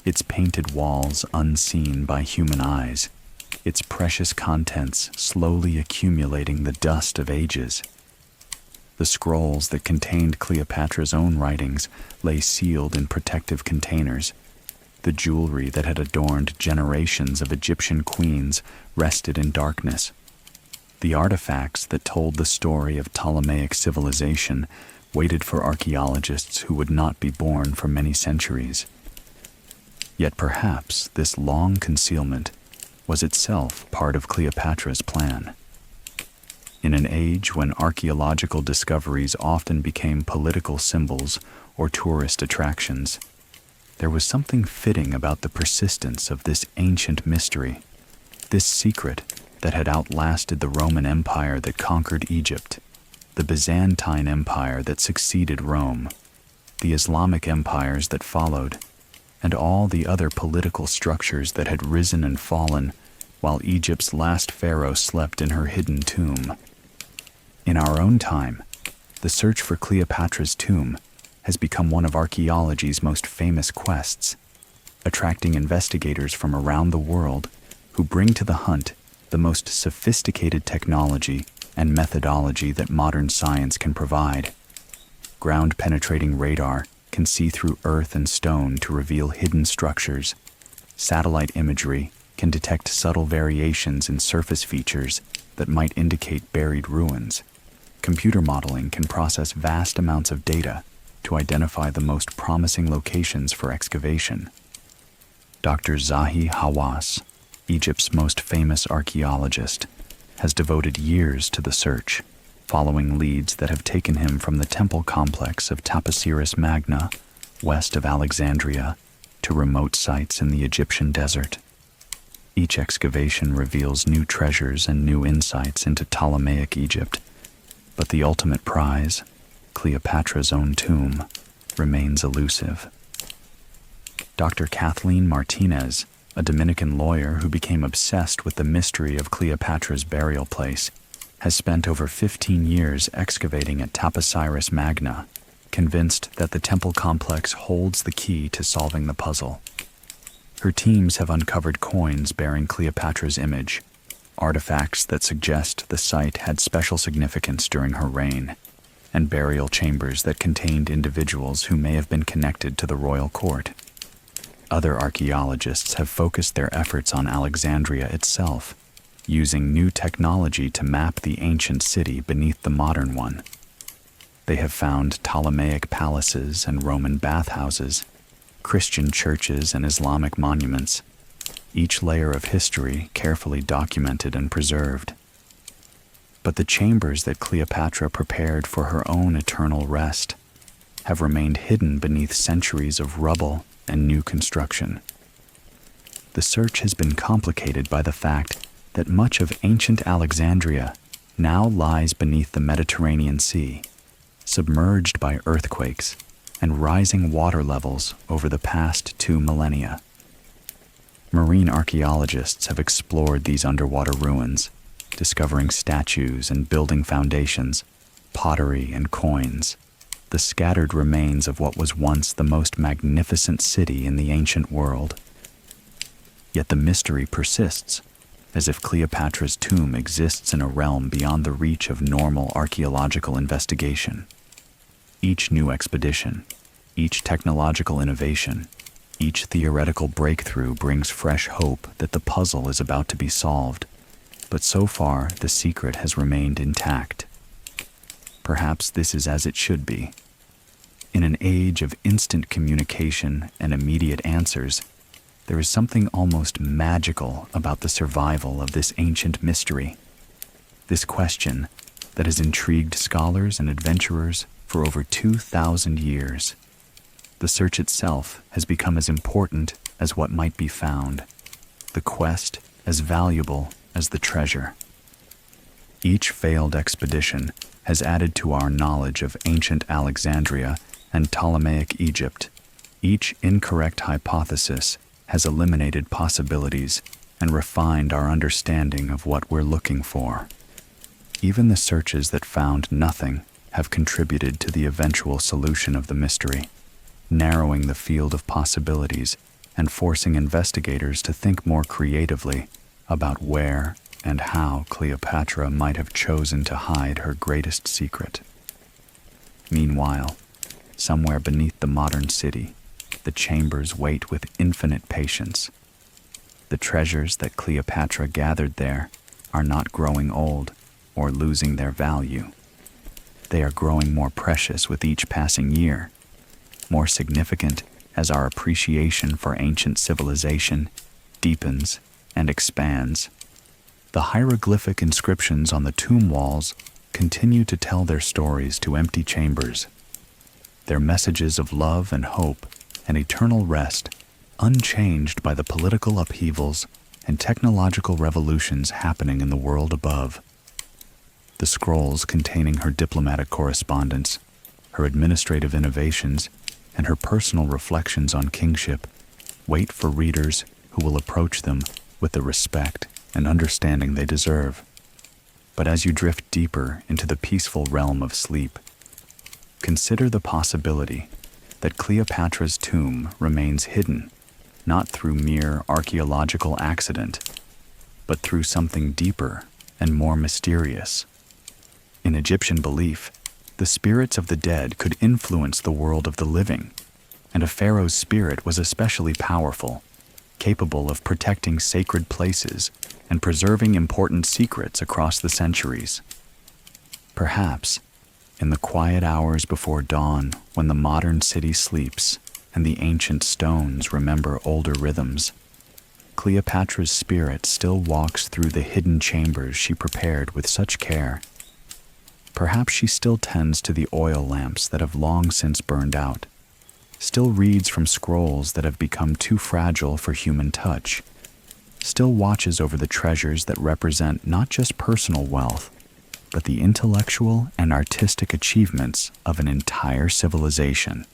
its painted walls unseen by human eyes, its precious contents slowly accumulating the dust of ages. The scrolls that contained Cleopatra's own writings lay sealed in protective containers. The jewelry that had adorned generations of Egyptian queens rested in darkness. The artifacts that told the story of Ptolemaic civilization waited for archaeologists who would not be born for many centuries. Yet perhaps this long concealment was itself part of Cleopatra's plan. In an age when archaeological discoveries often became political symbols or tourist attractions, there was something fitting about the persistence of this ancient mystery, this secret that had outlasted the Roman Empire that conquered Egypt, the Byzantine Empire that succeeded Rome, the Islamic empires that followed, and all the other political structures that had risen and fallen while Egypt's last pharaoh slept in her hidden tomb. In our own time, the search for Cleopatra's tomb has become one of archaeology's most famous quests, attracting investigators from around the world who bring to the hunt the most sophisticated technology and methodology that modern science can provide. Ground-penetrating radar can see through earth and stone to reveal hidden structures. Satellite imagery can detect subtle variations in surface features that might indicate buried ruins. Computer modeling can process vast amounts of data to identify the most promising locations for excavation. Dr. Zahi Hawass, Egypt's most famous archaeologist, has devoted years to the search, following leads that have taken him from the temple complex of Taposiris Magna, west of Alexandria, to remote sites in the Egyptian desert. Each excavation reveals new treasures and new insights into Ptolemaic Egypt, but the ultimate prize, Cleopatra's own tomb, remains elusive. Dr. Kathleen Martinez, a Dominican lawyer who became obsessed with the mystery of Cleopatra's burial place, has spent over 15 years excavating at Taposiris Magna, convinced that the temple complex holds the key to solving the puzzle. Her teams have uncovered coins bearing Cleopatra's image, artifacts that suggest the site had special significance during her reign, and burial chambers that contained individuals who may have been connected to the royal court. Other archaeologists have focused their efforts on Alexandria itself, using new technology to map the ancient city beneath the modern one. They have found Ptolemaic palaces and Roman bathhouses, Christian churches and Islamic monuments, each layer of history carefully documented and preserved. But the chambers that Cleopatra prepared for her own eternal rest have remained hidden beneath centuries of rubble and new construction. The search has been complicated by the fact that much of ancient Alexandria now lies beneath the Mediterranean Sea, submerged by earthquakes and rising water levels over the past 2 millennia. Marine archaeologists have explored these underwater ruins, discovering statues and building foundations, pottery and coins, the scattered remains of what was once the most magnificent city in the ancient world. Yet the mystery persists, as if Cleopatra's tomb exists in a realm beyond the reach of normal archaeological investigation. Each new expedition, each technological innovation, each theoretical breakthrough brings fresh hope that the puzzle is about to be solved, but so far the secret has remained intact. Perhaps this is as it should be. In an age of instant communication and immediate answers, there is something almost magical about the survival of this ancient mystery. This question that has intrigued scholars and adventurers for over 2,000 years. The search itself has become as important as what might be found, the quest as valuable as the treasure. Each failed expedition has added to our knowledge of ancient Alexandria and Ptolemaic Egypt. Each incorrect hypothesis has eliminated possibilities and refined our understanding of what we're looking for. Even the searches that found nothing have contributed to the eventual solution of the mystery, narrowing the field of possibilities and forcing investigators to think more creatively about where and how Cleopatra might have chosen to hide her greatest secret. Meanwhile, somewhere beneath the modern city, the chambers wait with infinite patience. The treasures that Cleopatra gathered there are not growing old or losing their value. They are growing more precious with each passing year, more significant as our appreciation for ancient civilization deepens and expands. The hieroglyphic inscriptions on the tomb walls continue to tell their stories to empty chambers, their messages of love and hope and eternal rest, unchanged by the political upheavals and technological revolutions happening in the world above. The scrolls containing her diplomatic correspondence, her administrative innovations, and her personal reflections on kingship wait for readers who will approach them with the respect and understanding they deserve. But as you drift deeper into the peaceful realm of sleep, consider the possibility that Cleopatra's tomb remains hidden, not through mere archaeological accident, but through something deeper and more mysterious. In Egyptian belief, the spirits of the dead could influence the world of the living, and a pharaoh's spirit was especially powerful, capable of protecting sacred places and preserving important secrets across the centuries. Perhaps, in the quiet hours before dawn, when the modern city sleeps and the ancient stones remember older rhythms, Cleopatra's spirit still walks through the hidden chambers she prepared with such care. Perhaps she still tends to the oil lamps that have long since burned out, still reads from scrolls that have become too fragile for human touch, still watches over the treasures that represent not just personal wealth, but the intellectual and artistic achievements of an entire civilization.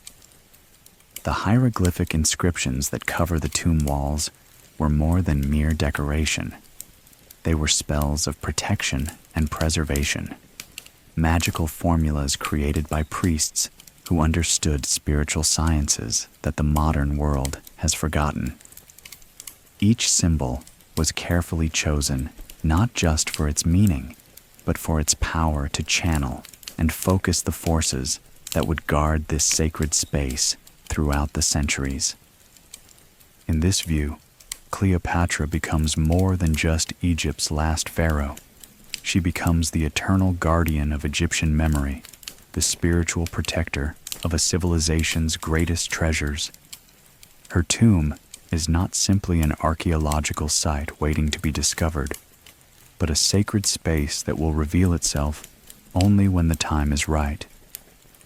The hieroglyphic inscriptions that cover the tomb walls were more than mere decoration. They were spells of protection and preservation, magical formulas created by priests who understood spiritual sciences that the modern world has forgotten. Each symbol was carefully chosen not just for its meaning, but for its power to channel and focus the forces that would guard this sacred space throughout the centuries. In this view, Cleopatra becomes more than just Egypt's last pharaoh. She becomes the eternal guardian of Egyptian memory, the spiritual protector of a civilization's greatest treasures. Her tomb is not simply an archaeological site waiting to be discovered, but a sacred space that will reveal itself only when the time is right,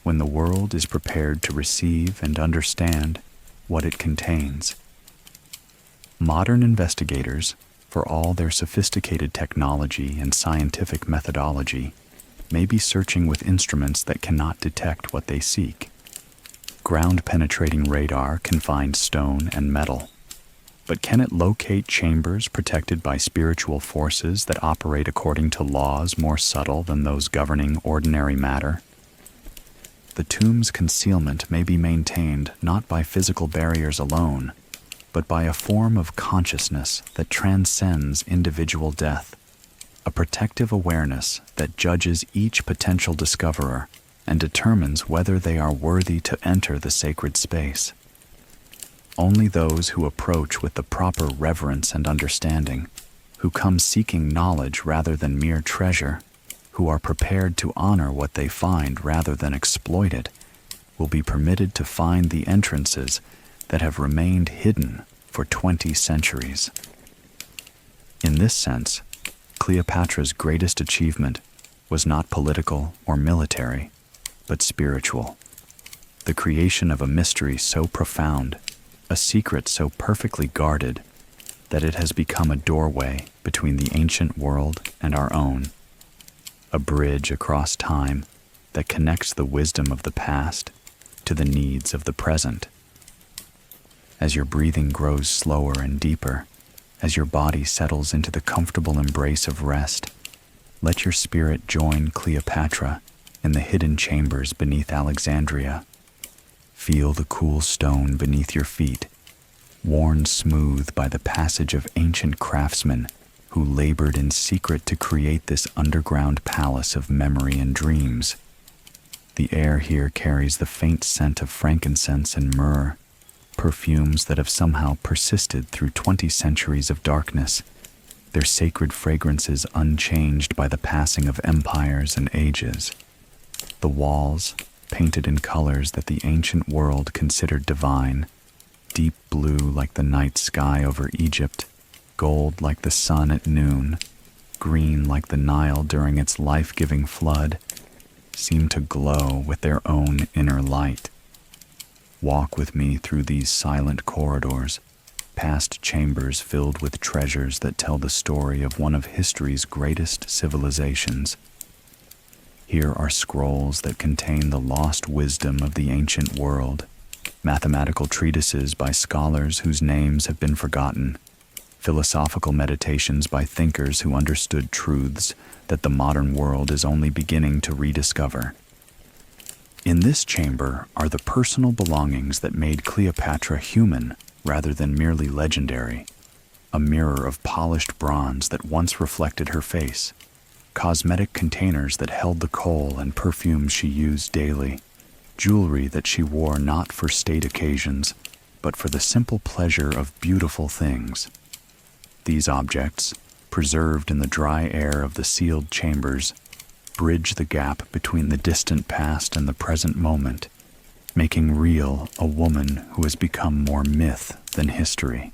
when the world is prepared to receive and understand what it contains. Modern investigators, for all their sophisticated technology and scientific methodology, may be searching with instruments that cannot detect what they seek. Ground-penetrating radar can find stone and metal, but can it locate chambers protected by spiritual forces that operate according to laws more subtle than those governing ordinary matter? The tomb's concealment may be maintained not by physical barriers alone, but by a form of consciousness that transcends individual death, a protective awareness that judges each potential discoverer and determines whether they are worthy to enter the sacred space. Only those who approach with the proper reverence and understanding, who come seeking knowledge rather than mere treasure, who are prepared to honor what they find rather than exploit it, will be permitted to find the entrances that have remained hidden for 20 centuries. In this sense, Cleopatra's greatest achievement was not political or military, but spiritual. The creation of a mystery so profound, a secret so perfectly guarded, that it has become a doorway between the ancient world and our own, a bridge across time that connects the wisdom of the past to the needs of the present. As your breathing grows slower and deeper, as your body settles into the comfortable embrace of rest, let your spirit join Cleopatra in the hidden chambers beneath Alexandria. Feel the cool stone beneath your feet, worn smooth by the passage of ancient craftsmen who labored in secret to create this underground palace of memory and dreams. The air here carries the faint scent of frankincense and myrrh, perfumes that have somehow persisted through 20 centuries of darkness, their sacred fragrances unchanged by the passing of empires and ages. The walls, painted in colors that the ancient world considered divine, deep blue like the night sky over Egypt, gold like the sun at noon, green like the Nile during its life-giving flood, seem to glow with their own inner light. Walk with me through these silent corridors, past chambers filled with treasures that tell the story of one of history's greatest civilizations. Here are scrolls that contain the lost wisdom of the ancient world, mathematical treatises by scholars whose names have been forgotten, philosophical meditations by thinkers who understood truths that the modern world is only beginning to rediscover. In this chamber are the personal belongings that made Cleopatra human rather than merely legendary, a mirror of polished bronze that once reflected her face, cosmetic containers that held the kohl and perfumes she used daily, jewelry that she wore not for state occasions, but for the simple pleasure of beautiful things. These objects, preserved in the dry air of the sealed chambers, bridge the gap between the distant past and the present moment, making real a woman who has become more myth than history.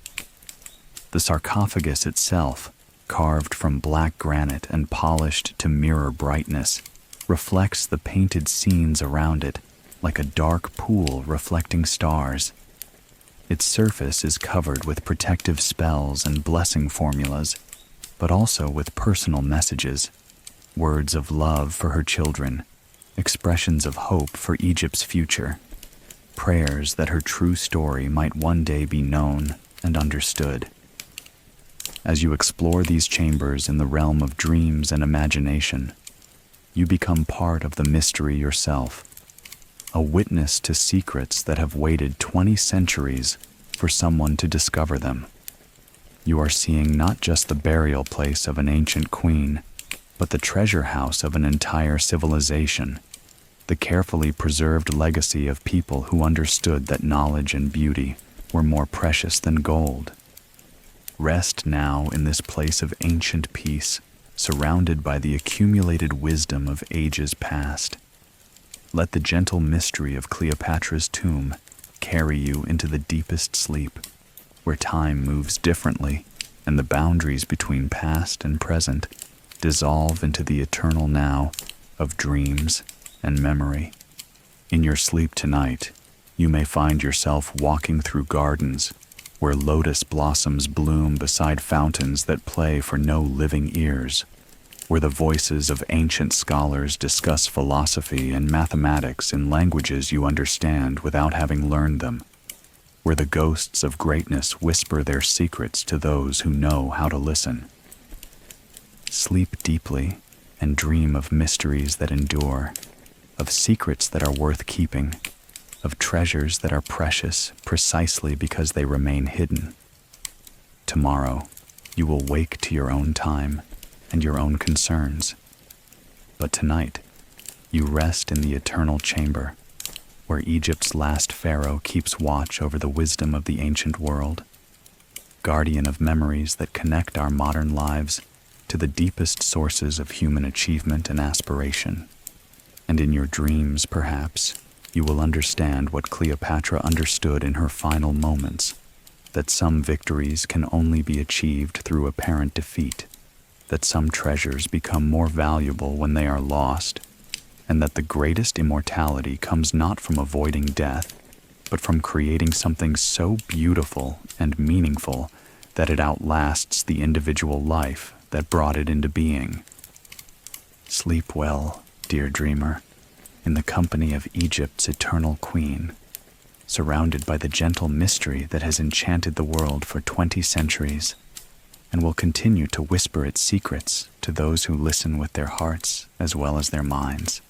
The sarcophagus itself, carved from black granite and polished to mirror brightness, reflects the painted scenes around it like a dark pool reflecting stars. Its surface is covered with protective spells and blessing formulas, but also with personal messages, words of love for her children, expressions of hope for Egypt's future, prayers that her true story might one day be known and understood. As you explore these chambers in the realm of dreams and imagination, you become part of the mystery yourself, a witness to secrets that have waited 20 centuries for someone to discover them. You are seeing not just the burial place of an ancient queen, but the treasure house of an entire civilization, the carefully preserved legacy of people who understood that knowledge and beauty were more precious than gold. Rest now in this place of ancient peace, surrounded by the accumulated wisdom of ages past. Let the gentle mystery of Cleopatra's tomb carry you into the deepest sleep, where time moves differently and the boundaries between past and present dissolve into the eternal now of dreams and memory. In your sleep tonight, you may find yourself walking through gardens where lotus blossoms bloom beside fountains that play for no living ears, where the voices of ancient scholars discuss philosophy and mathematics in languages you understand without having learned them, where the ghosts of greatness whisper their secrets to those who know how to listen. Sleep deeply and dream of mysteries that endure, of secrets that are worth keeping, of treasures that are precious precisely because they remain hidden. Tomorrow, you will wake to your own time and your own concerns. But tonight, you rest in the eternal chamber, where Egypt's last pharaoh keeps watch over the wisdom of the ancient world, guardian of memories that connect our modern lives to the deepest sources of human achievement and aspiration. And in your dreams, perhaps, you will understand what Cleopatra understood in her final moments, that some victories can only be achieved through apparent defeat, that some treasures become more valuable when they are lost, and that the greatest immortality comes not from avoiding death, but from creating something so beautiful and meaningful that it outlasts the individual life that brought it into being. Sleep well, dear dreamer, in the company of Egypt's eternal queen, surrounded by the gentle mystery that has enchanted the world for 20 centuries, and will continue to whisper its secrets to those who listen with their hearts as well as their minds.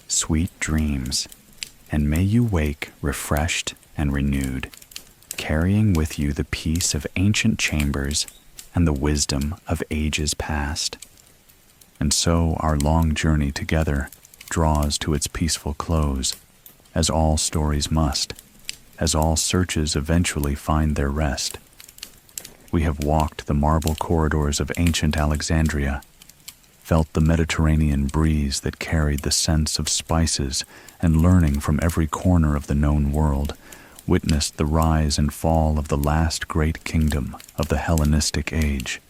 Sweet dreams, and may you wake refreshed and renewed, carrying with you the peace of ancient chambers and the wisdom of ages past. And so our long journey together draws to its peaceful close, as all stories must, as all searches eventually find their rest. We have walked the marble corridors of ancient Alexandria, felt the Mediterranean breeze that carried the scents of spices, and learning from every corner of the known world, witnessed the rise and fall of the last great kingdom of the Hellenistic age.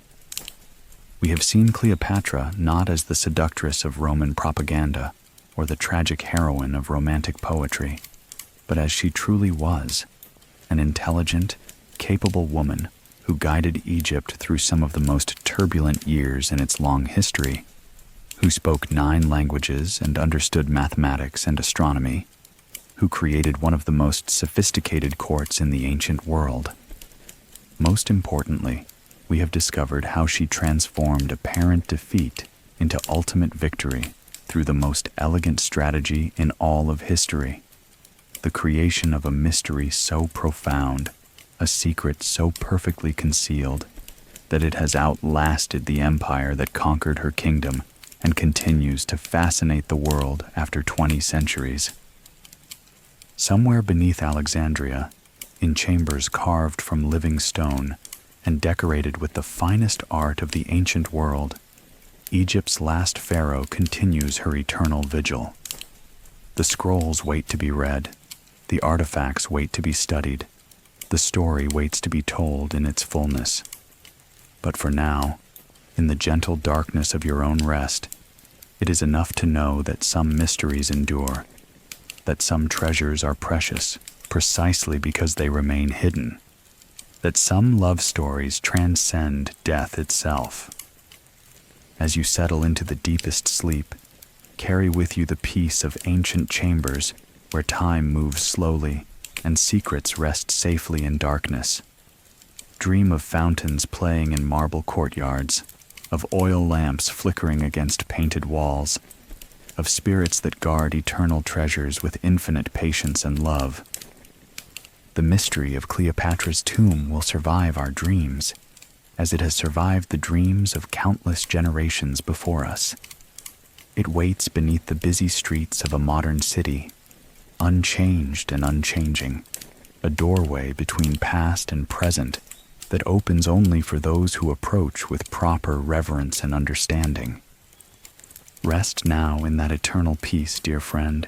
We have seen Cleopatra not as the seductress of Roman propaganda or the tragic heroine of romantic poetry, but as she truly was, an intelligent, capable woman who guided Egypt through some of the most turbulent years in its long history, who spoke 9 languages and understood mathematics and astronomy, who created one of the most sophisticated courts in the ancient world. Most importantly, we have discovered how she transformed apparent defeat into ultimate victory through the most elegant strategy in all of history, the creation of a mystery so profound, a secret so perfectly concealed, that it has outlasted the empire that conquered her kingdom and continues to fascinate the world after 20 centuries. Somewhere beneath Alexandria, in chambers carved from living stone and decorated with the finest art of the ancient world, Egypt's last pharaoh continues her eternal vigil. The scrolls wait to be read, the artifacts wait to be studied, the story waits to be told in its fullness. But for now, in the gentle darkness of your own rest, it is enough to know that some mysteries endure, that some treasures are precious precisely because they remain hidden, that some love stories transcend death itself. As you settle into the deepest sleep, carry with you the peace of ancient chambers where time moves slowly and secrets rest safely in darkness. Dream of fountains playing in marble courtyards, of oil lamps flickering against painted walls, of spirits that guard eternal treasures with infinite patience and love. The mystery of Cleopatra's tomb will survive our dreams, as it has survived the dreams of countless generations before us. It waits beneath the busy streets of a modern city, unchanged and unchanging, a doorway between past and present that opens only for those who approach with proper reverence and understanding. Rest now in that eternal peace, dear friend,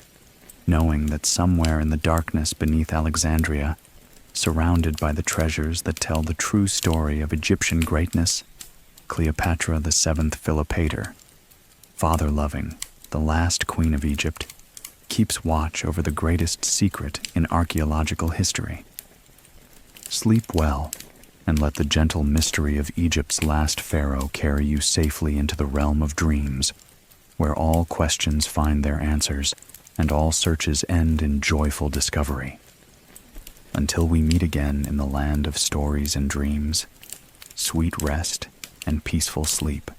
knowing that somewhere in the darkness beneath Alexandria, surrounded by the treasures that tell the true story of Egyptian greatness, Cleopatra the seventh Philopator, father-loving, the last queen of Egypt, keeps watch over the greatest secret in archaeological history. Sleep well, and let the gentle mystery of Egypt's last pharaoh carry you safely into the realm of dreams, where all questions find their answers and all searches end in joyful discovery. Until we meet again in the land of stories and dreams, sweet rest and peaceful sleep.